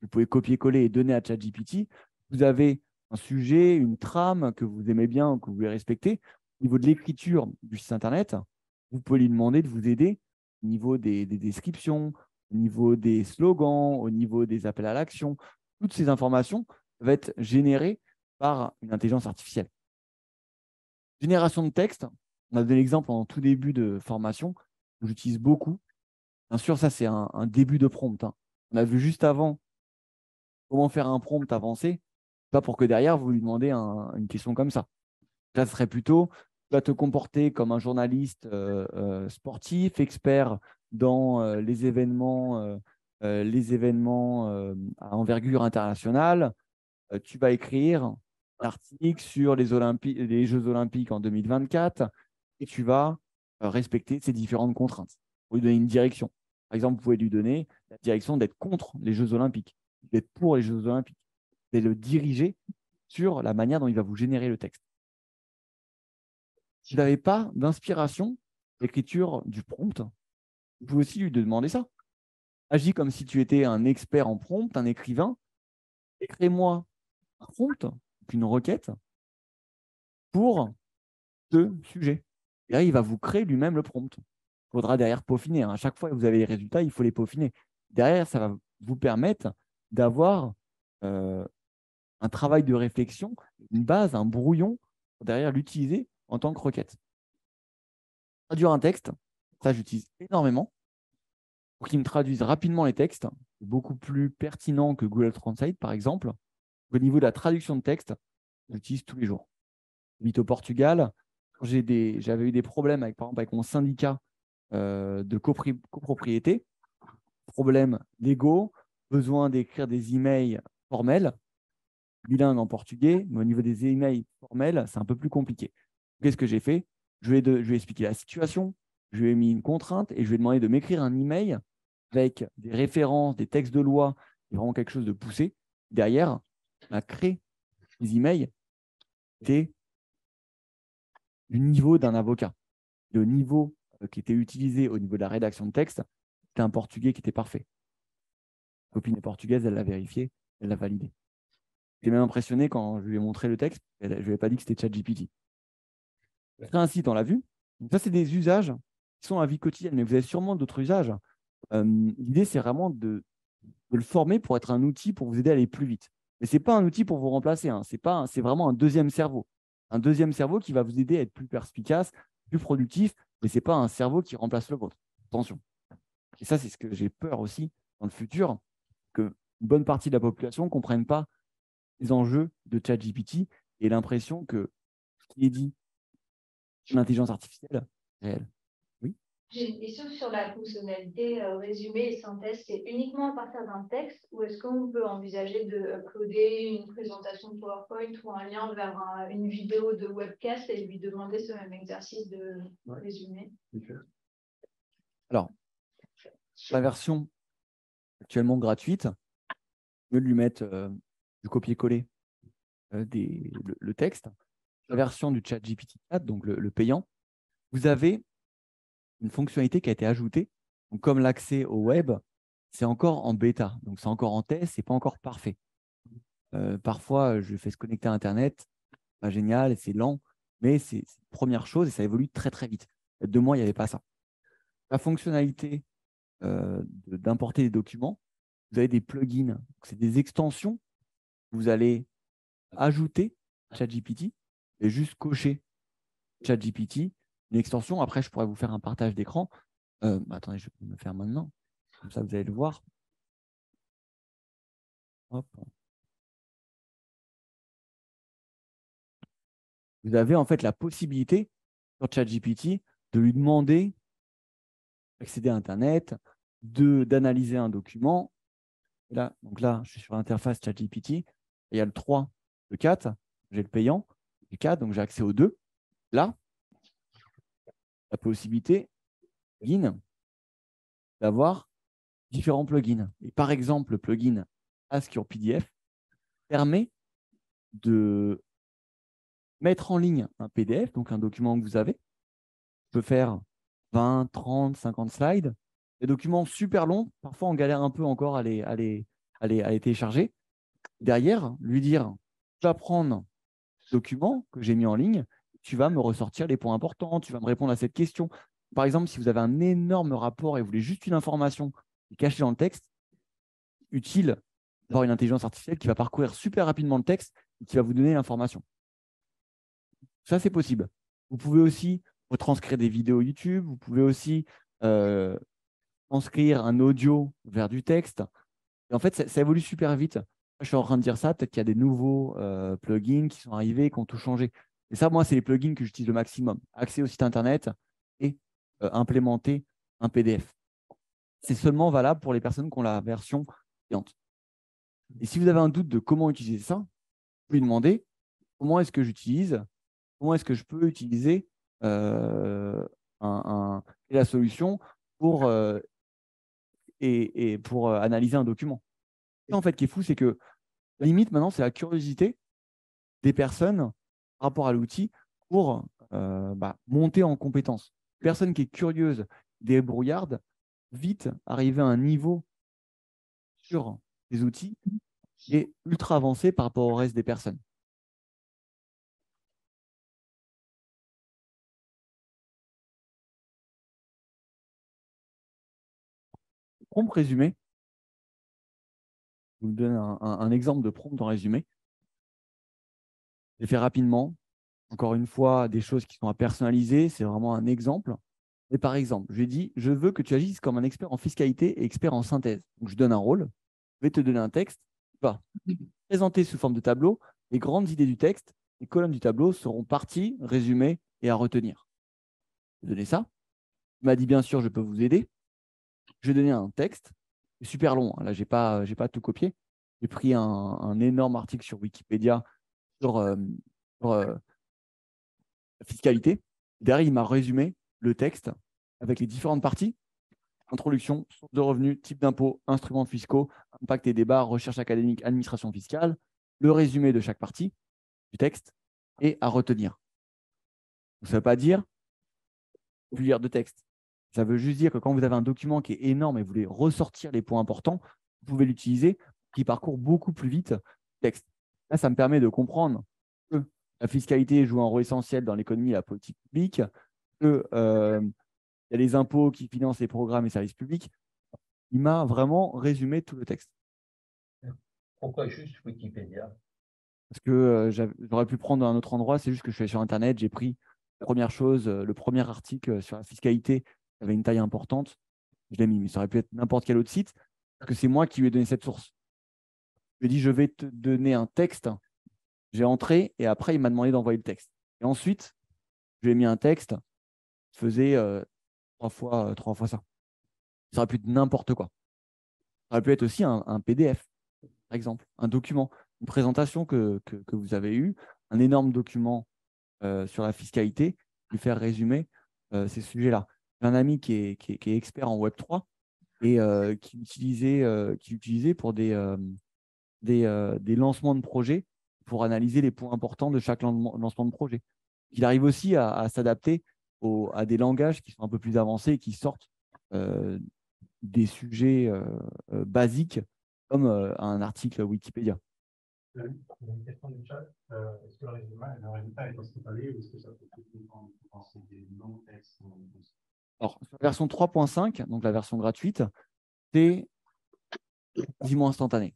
vous pouvez copier-coller et donner à ChatGPT. Vous avez un sujet, une trame que vous aimez bien, que vous voulez respecter. Au niveau de l'écriture du site Internet, vous pouvez lui demander de vous aider au niveau des descriptions, au niveau des slogans, au niveau des appels à l'action. Toutes ces informations peuvent être générées par une intelligence artificielle. Génération de texte, on a donné l'exemple en tout début de formation, que j'utilise beaucoup. Bien sûr, ça, c'est un début de prompt. On a vu juste avant comment faire un prompt avancé, pas pour que derrière, vous lui demandez une question comme ça. Là, ce serait plutôt, tu vas te comporter comme un journaliste sportif, expert dans les événements à envergure internationale. Tu vas écrire un article sur les Jeux olympiques en 2024 et tu vas respecter ces différentes contraintes. Pour lui donner une direction. Par exemple, vous pouvez lui donner la direction d'être contre les Jeux olympiques, d'être pour les Jeux olympiques, et le diriger sur la manière dont il va vous générer le texte. Si vous n'avez pas d'inspiration d'écriture du prompt, vous pouvez aussi lui demander ça. Agis comme si tu étais un expert en prompt, un écrivain. Écris-moi un prompt, une requête pour ce sujet. Et là, il va vous créer lui-même le prompt. Il faudra derrière peaufiner. À chaque fois que vous avez les résultats, il faut les peaufiner. Derrière, ça va vous permettre d'avoir un travail de réflexion, une base, un brouillon, pour derrière l'utiliser en tant que requête. Traduire un texte, ça j'utilise énormément pour qu'il me traduise rapidement les textes. C'est beaucoup plus pertinent que Google Translate, par exemple. Au niveau de la traduction de texte, j'utilise tous les jours. J'habite au Portugal. J'avais eu des problèmes par exemple, avec mon syndicat de copropriété, problèmes légaux, besoin d'écrire des emails formels, bilingue en portugais, mais au niveau des emails formels, c'est un peu plus compliqué. Qu'est-ce que j'ai fait? Je lui ai expliqué la situation, je lui ai mis une contrainte et je lui ai demandé de m'écrire un email avec des références, des textes de loi, vraiment quelque chose de poussé. Derrière, on a créé des emails qui étaient du niveau d'un avocat. Le niveau qui était utilisé au niveau de la rédaction de texte, c'était un portugais qui était parfait. La copine est portugaise, elle l'a vérifié, elle l'a validé. J'étais même impressionné quand je lui ai montré le texte, je ne lui ai pas dit que c'était ChatGPT. Créer un site, on l'a vu. Donc ça, c'est des usages qui sont à la vie quotidienne, mais vous avez sûrement d'autres usages. L'idée, c'est vraiment de le former pour être un outil pour vous aider à aller plus vite. Mais ce n'est pas un outil pour vous remplacer. C'est vraiment un deuxième cerveau. Un deuxième cerveau qui va vous aider à être plus perspicace, plus productif, mais ce n'est pas un cerveau qui remplace le vôtre. Attention. Et ça, c'est ce que j'ai peur aussi dans le futur, que une bonne partie de la population ne comprenne pas les enjeux de ChatGPT et l'impression que ce qui est dit l'intelligence artificielle réelle. Oui. J'ai une question sur la fonctionnalité résumé et synthèse. C'est uniquement à partir d'un texte ou est-ce qu'on peut envisager de uploader une présentation PowerPoint ou un lien vers une vidéo de webcast et lui demander ce même exercice de résumé? Alors, la version actuellement gratuite, je vais lui mettre du copier-coller le texte. La version du ChatGPT 4, donc le payant, vous avez une fonctionnalité qui a été ajoutée. Donc, comme l'accès au web, c'est encore en bêta, donc c'est encore en test, c'est pas encore parfait. Parfois, je fais se connecter à Internet, pas génial, et c'est lent, mais c'est une première chose et ça évolue très très vite. Il y a 2 mois, il n'y avait pas ça. La fonctionnalité d'importer des documents, vous avez des plugins, c'est des extensions que vous allez ajouter ChatGPT et juste cocher ChatGPT, une extension. Après, je pourrais vous faire un partage d'écran. Attendez, je vais me faire maintenant. Comme ça, vous allez le voir. Hop. Vous avez en fait la possibilité sur ChatGPT de lui demander d'accéder à Internet, d'analyser un document. Là, donc là, je suis sur l'interface ChatGPT. Il y a le 3, le 4. J'ai le payant, le 4, donc j'ai accès aux 2. Là, la possibilité, plugin, d'avoir différents plugins. Et par exemple, le plugin Ask Your PDF permet de mettre en ligne un PDF, donc un document que vous avez. Peut faire 20, 30, 50 slides. Des documents super longs, parfois on galère un peu encore à les télécharger. Derrière, lui dire, tu vas prendre ce document que j'ai mis en ligne, tu vas me ressortir les points importants, tu vas me répondre à cette question. Par exemple, si vous avez un énorme rapport et vous voulez juste une information qui est cachée dans le texte, utile d'avoir une intelligence artificielle qui va parcourir super rapidement le texte et qui va vous donner l'information. Ça, c'est possible. Vous pouvez aussi retranscrire des vidéos YouTube, vous pouvez aussi transcrire un audio vers du texte. Et en fait, ça évolue super vite. Je suis en train de dire ça, peut-être qu'il y a des nouveaux plugins qui sont arrivés, qui ont tout changé. Et ça, moi, c'est les plugins que j'utilise le maximum. Accès au site Internet et implémenter un PDF. C'est seulement valable pour les personnes qui ont la version payante. Et si vous avez un doute de comment utiliser ça, vous pouvez lui demander comment est-ce que j'utilise, comment est-ce que je peux utiliser la solution pour, pour analyser un document. Et en fait, ce qui est fou, c'est que la limite maintenant, c'est la curiosité des personnes par rapport à l'outil pour monter en compétence. Une personne qui est curieuse, débrouillarde, vite arriver à un niveau sur les outils qui est ultra avancé par rapport au reste des personnes. Prompt résumé. Je vous donne un exemple de prompt en résumé. J'ai fait rapidement. Encore une fois, des choses qui sont à personnaliser, c'est vraiment un exemple. Et par exemple, je lui ai dit, je veux que tu agisses comme un expert en fiscalité et expert en synthèse. Donc, je donne un rôle, je vais te donner un texte, tu vas présenter sous forme de tableau les grandes idées du texte. Les colonnes du tableau seront parties, résumées et à retenir. Je vais donner ça. Il m'a dit, bien sûr, je peux vous aider. Je vais donner un texte, super long. Là, je n'ai pas tout copié. J'ai pris un énorme article sur Wikipédia sur la fiscalité. Derrière, il m'a résumé le texte avec les différentes parties. Introduction, source de revenus, type d'impôt, instruments fiscaux, impact et débat, recherche académique, administration fiscale, le résumé de chaque partie du texte et à retenir. Ça ne veut pas dire plus lire de texte. Ça veut juste dire que quand vous avez un document qui est énorme et vous voulez ressortir les points importants, vous pouvez l'utiliser, qui parcourt beaucoup plus vite le texte. Là, ça me permet de comprendre que la fiscalité joue un rôle essentiel dans l'économie et la politique publique, que il y a les impôts qui financent les programmes et services publics. Il m'a vraiment résumé tout le texte. Pourquoi juste Wikipédia? Parce que j'aurais pu prendre un autre endroit, c'est juste que je suis allé sur Internet, j'ai pris la première chose, le premier article sur la fiscalité, qui avait une taille importante, je l'ai mis, mais ça aurait pu être n'importe quel autre site, parce que c'est moi qui lui ai donné cette source. Je lui ai dit, je vais te donner un texte, j'ai entré, et après, il m'a demandé d'envoyer le texte. Et ensuite, je lui ai mis un texte, qui faisait 3 fois ça. Ça aurait pu être n'importe quoi. Ça aurait pu être aussi un PDF, par exemple, un document, une présentation que vous avez eue, un énorme document sur la fiscalité, lui faire résumer ces sujets-là. J'ai un ami qui est expert en Web3 et qui l'utilisait pour des lancements de projets pour analyser les points importants de chaque lancement de projet. Il arrive aussi à s'adapter à des langages qui sont un peu plus avancés et qui sortent des sujets basiques comme un article Wikipédia. Il y a une question du chat. Est-ce que le résultat est instantané ou est-ce que ça peut être des longs textes? Alors, sur la version 3.5, donc la version gratuite, c'est quasiment instantané.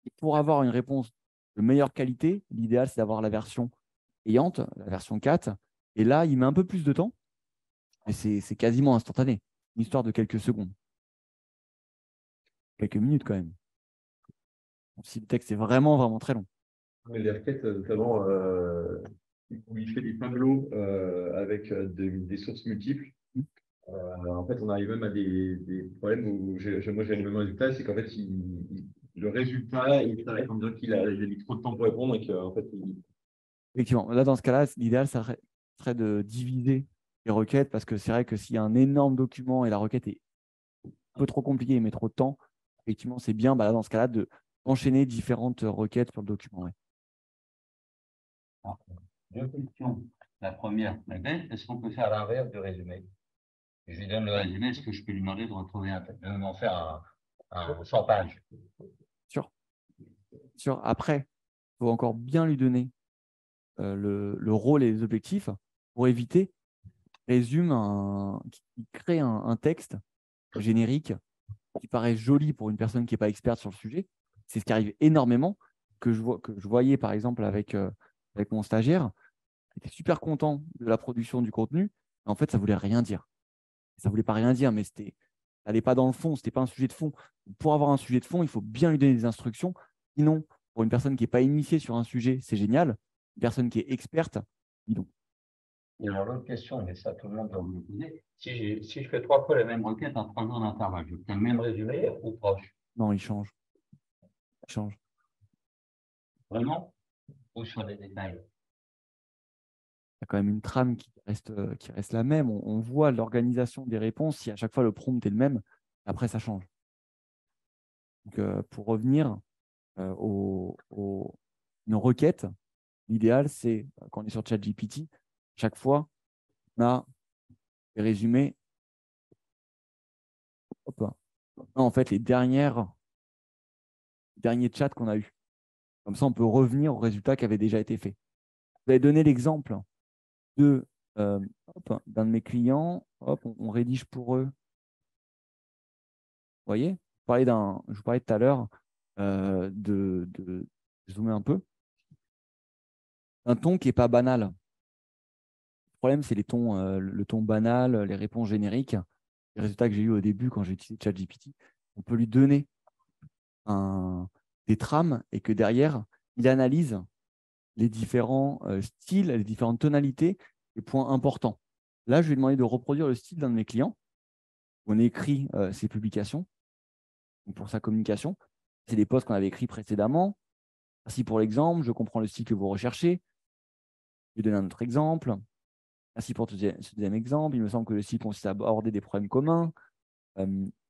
Et pour avoir une réponse de meilleure qualité, l'idéal, c'est d'avoir la version payante, la version 4. Et là, il met un peu plus de temps, mais c'est quasiment instantané. Une histoire de quelques secondes. Quelques minutes quand même. Si le texte est vraiment, vraiment très long. Mais les requêtes, notamment, où il fait des tableaux avec des sources multiples. En fait, on arrive même à des problèmes où moi j'ai le même résultat, c'est qu'en fait, le résultat, il s'arrête en disant qu'il a mis trop de temps pour répondre et qu'en fait, Effectivement, là, dans ce cas-là, l'idéal, ça serait de diviser les requêtes parce que c'est vrai que s'il y a un énorme document et la requête est un peu trop compliquée et met trop de temps, effectivement, c'est bien, là, dans ce cas-là, d'enchaîner différentes requêtes sur le document. Ouais. Alors, deux questions. La première, est-ce qu'on peut faire l'inverse du résumé? Je lui donne le résumé, est-ce que je peux lui demander de retrouver de m'en faire un 100 pages? Sûr. Après, il faut encore bien lui donner le rôle et les objectifs pour éviter qu'il crée un texte générique qui paraît joli pour une personne qui n'est pas experte sur le sujet. C'est ce qui arrive énormément, que je voyais par exemple avec mon stagiaire. Il était super content de la production du contenu. En fait, ça ne voulait rien dire. Ça ne voulait pas rien dire, mais ça n'allait pas dans le fond. Ce n'était pas un sujet de fond. Pour avoir un sujet de fond, il faut bien lui donner des instructions. Sinon, pour une personne qui n'est pas initiée sur un sujet, c'est génial. Une personne qui est experte, dis donc. Et alors, l'autre question, mais ça, tout le monde va me le poser. Si je fais 3 fois la même requête en 3 jours d'intervalle, je fais le même résumé ou proche? Non, il change. Il change. Vraiment? Ou sur les détails? Il y a quand même une trame qui reste la même. On voit l'organisation des réponses. Si à chaque fois le prompt est le même, après, ça change. Donc, pour revenir nos requêtes, l'idéal, c'est, quand on est sur ChatGPT, chaque fois, on a les résumés. Hop. Non, en fait, les derniers chats qu'on a eus. Comme ça, on peut revenir aux résultats qui avaient déjà été faits. Vous avez donné l'exemple d'un de mes clients. Hop, on rédige pour eux. Vous voyez, je vous parlais tout à l'heure de zoomer un peu. Un ton qui n'est pas banal. Le problème, c'est le ton banal, les réponses génériques. Les résultats que j'ai eu au début quand j'ai utilisé ChatGPT, on peut lui donner des trames et que derrière, il analyse les différents styles, les différentes tonalités, les points importants. Là, je lui ai demandé de reproduire le style d'un de mes clients. On écrit ses publications pour sa communication. C'est des posts qu'on avait écrits précédemment. Merci pour l'exemple, je comprends le style que vous recherchez. Je vais donner un autre exemple. Merci pour ce deuxième exemple. Il me semble que le style consiste à aborder des problèmes communs.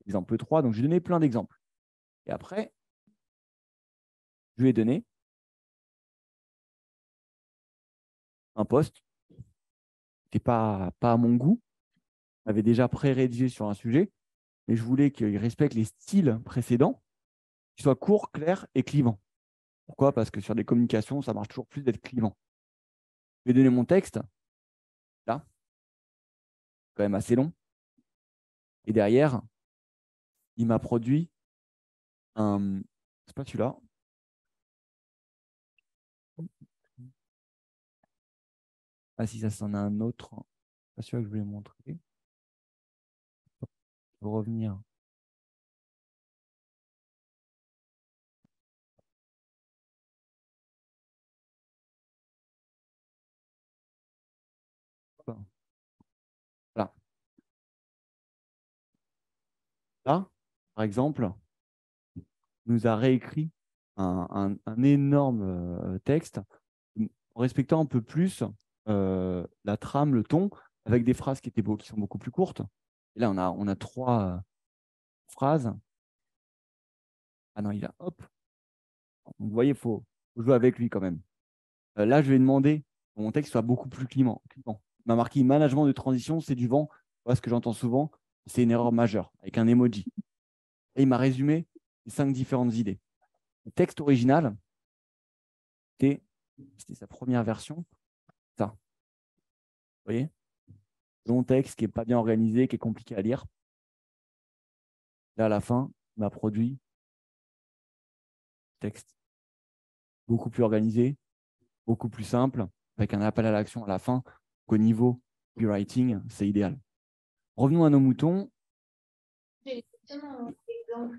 Exemple 3. Donc, je lui ai donné plein d'exemples. Et après, je lui ai donné un post qui n'était pas à mon goût. J'avais déjà pré-rédigé sur un sujet, mais je voulais qu'il respecte les styles précédents, qu'ils soient courts, clairs et clivants. Pourquoi? Parce que sur des communications, ça marche toujours plus d'être clivant. Je lui ai donné mon texte, là, quand même assez long. Et derrière, il m'a produit un... C'est pas celui-là. Ah si, ça c'en a un autre. Pas celui-là que je voulais montrer. Pour revenir. Voilà. Là, par exemple, nous a réécrit un énorme texte en respectant un peu plus la trame, le ton, avec des phrases qui sont beaucoup plus courtes. Et là, on a 3 phrases. Ah non, hop. Donc, vous voyez, il faut faut jouer avec lui quand même. Là, je vais demander que mon texte soit beaucoup plus clivant. Il m'a marqué management de transition, c'est du vent. Voilà ce que j'entends souvent, c'est une erreur majeure avec un emoji. Et il m'a résumé les 5 différentes idées. Le texte original, c'était sa première version. Ça. Vous voyez? Long texte qui n'est pas bien organisé, qui est compliqué à lire. Là, à la fin, il m'a produit texte beaucoup plus organisé, beaucoup plus simple, avec un appel à l'action à la fin, qu'au niveau copywriting, c'est idéal. Revenons à nos moutons. J'ai justement un exemple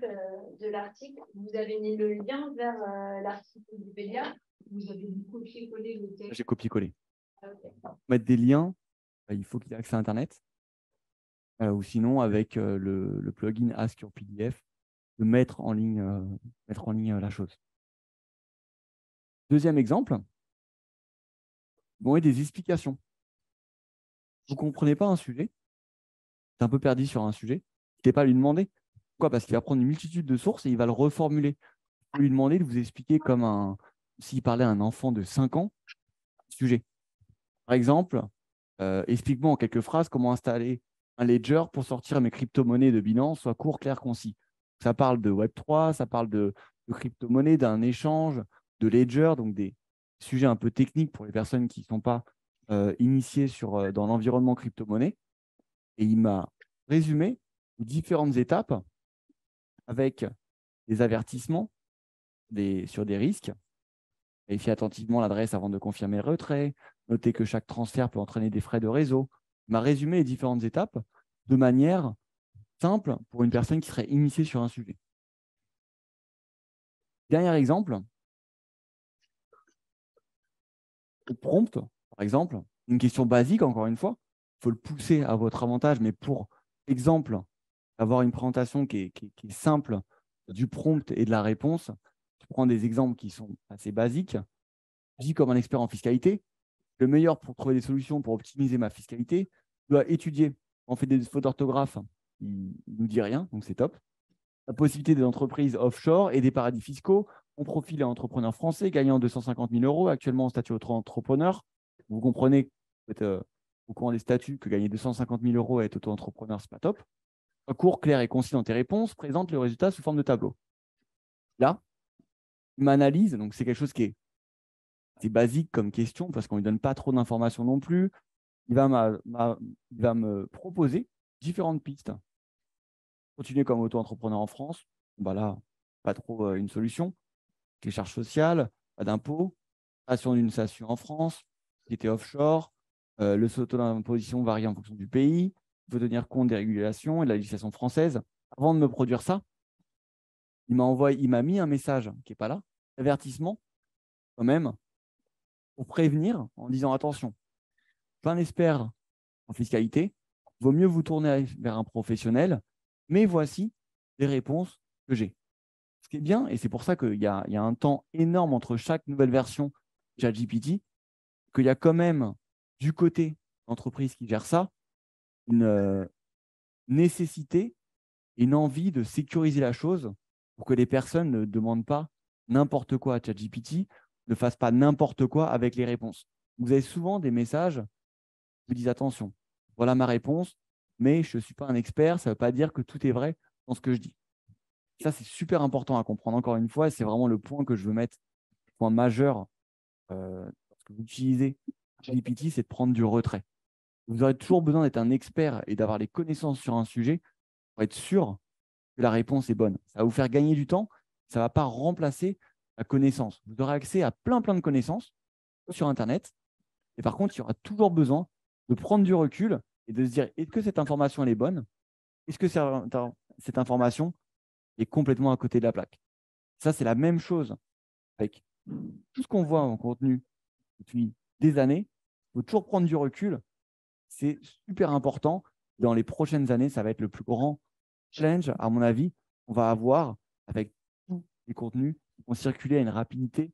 de l'article. Vous avez mis le lien vers l'article Wikipédia. Vous avez copié-collé le texte. J'ai copié-collé. Okay. Mettre des liens, il faut qu'il ait accès à Internet. Ou sinon, avec le plugin Ask Your PDF, de mettre en ligne la chose. Deuxième exemple, bon, et des explications. Vous ne comprenez pas un sujet, tu es un peu perdu sur un sujet, tu n'es pas à lui demander. Pourquoi? Parce qu'il va prendre une multitude de sources et il va le reformuler. Vous lui demander de vous expliquer comme s'il parlait à un enfant de 5 ans, sujet. Par exemple, explique-moi en quelques phrases comment installer un ledger pour sortir mes crypto-monnaies de Binance, soit court, clair, concis. Ça parle de Web3, ça parle de crypto-monnaies, d'un échange, de ledger, donc des sujets un peu techniques pour les personnes qui ne sont pas initiées dans l'environnement crypto-monnaie. Et il m'a résumé les différentes étapes avec des avertissements sur des risques. Vérifiez attentivement l'adresse avant de confirmer le retrait. Notez que chaque transfert peut entraîner des frais de réseau. Il m'a résumé les différentes étapes de manière simple pour une personne qui serait initiée sur un sujet. Dernier exemple, le prompt, par exemple, une question basique, encore une fois, il faut le pousser à votre avantage, mais pour exemple, avoir une présentation qui est simple du prompt et de la réponse, je prends des exemples qui sont assez basiques. Je dis comme un expert en fiscalité, le meilleur pour trouver des solutions pour optimiser ma fiscalité, je dois étudier. On fait des fautes d'orthographe, il ne nous dit rien, donc c'est top. La possibilité des entreprises offshore et des paradis fiscaux. Mon profil est entrepreneur français, gagnant 250 000 euros, actuellement en statut auto-entrepreneur. Vous comprenez, vous êtes au courant des statuts, que gagner 250 000 euros et être auto-entrepreneur, ce n'est pas top. Court, clair et concis dans tes réponses, présente le résultat sous forme de tableau. Là, il m'analyse, donc c'est quelque chose qui est basique comme question parce qu'on ne lui donne pas trop d'informations non plus. Il va me proposer différentes pistes. Continuer comme auto-entrepreneur en France, bah là, pas trop une solution. Les charges sociales, pas d'impôts, création d'une SASU en France, qui était offshore, le taux d'imposition varie en fonction du pays, il faut tenir compte des régulations et de la législation française. Avant de me produire ça, il m'a mis un message qui n'est pas là, avertissement, quand même, pour prévenir en disant attention, je suis un expert en fiscalité, il vaut mieux vous tourner vers un professionnel, mais voici les réponses que j'ai. Ce qui est bien, et c'est pour ça qu'il y a un temps énorme entre chaque nouvelle version de ChatGPT, qu'il y a quand même du côté d'entreprise qui gère ça, une nécessité, une envie de sécuriser la chose pour que les personnes ne demandent pas n'importe quoi à ChatGPT, ne fassent pas n'importe quoi avec les réponses. Vous avez souvent des messages qui vous disent attention, voilà ma réponse, mais je ne suis pas un expert, ça ne veut pas dire que tout est vrai dans ce que je dis. Ça, c'est super important à comprendre encore une fois, et c'est vraiment le point que je veux mettre, le point majeur lorsque vous utilisez ChatGPT, c'est de prendre du retrait. Vous aurez toujours besoin d'être un expert et d'avoir les connaissances sur un sujet pour être sûr que la réponse est bonne. Ça va vous faire gagner du temps, ça ne va pas remplacer la connaissance. Vous aurez accès à plein de connaissances sur Internet, et par contre, il y aura toujours besoin de prendre du recul et de se dire, est-ce que cette information elle est bonne? Est-ce que cette information est complètement à côté de la plaque? Ça, c'est la même chose avec tout ce qu'on voit en contenu depuis des années. Il faut toujours prendre du recul. C'est super important. Dans les prochaines années, ça va être le plus grand challenge, à mon avis, qu'on va avoir avec tous les contenus qui vont circuler à une rapidité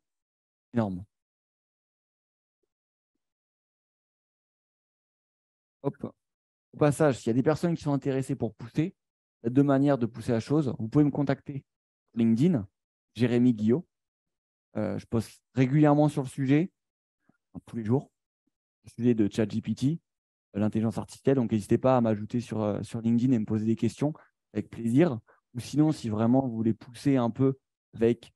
énorme. Hop. Au passage, s'il y a des personnes qui sont intéressées pour pousser, il y a 2 manières de pousser la chose. Vous pouvez me contacter sur LinkedIn, Jérémy Guillot. Je poste régulièrement sur le sujet, tous les jours, le sujet de ChatGPT, l'intelligence artificielle. Donc, n'hésitez pas à m'ajouter sur LinkedIn et me poser des questions avec plaisir. Ou sinon, si vraiment vous voulez pousser un peu avec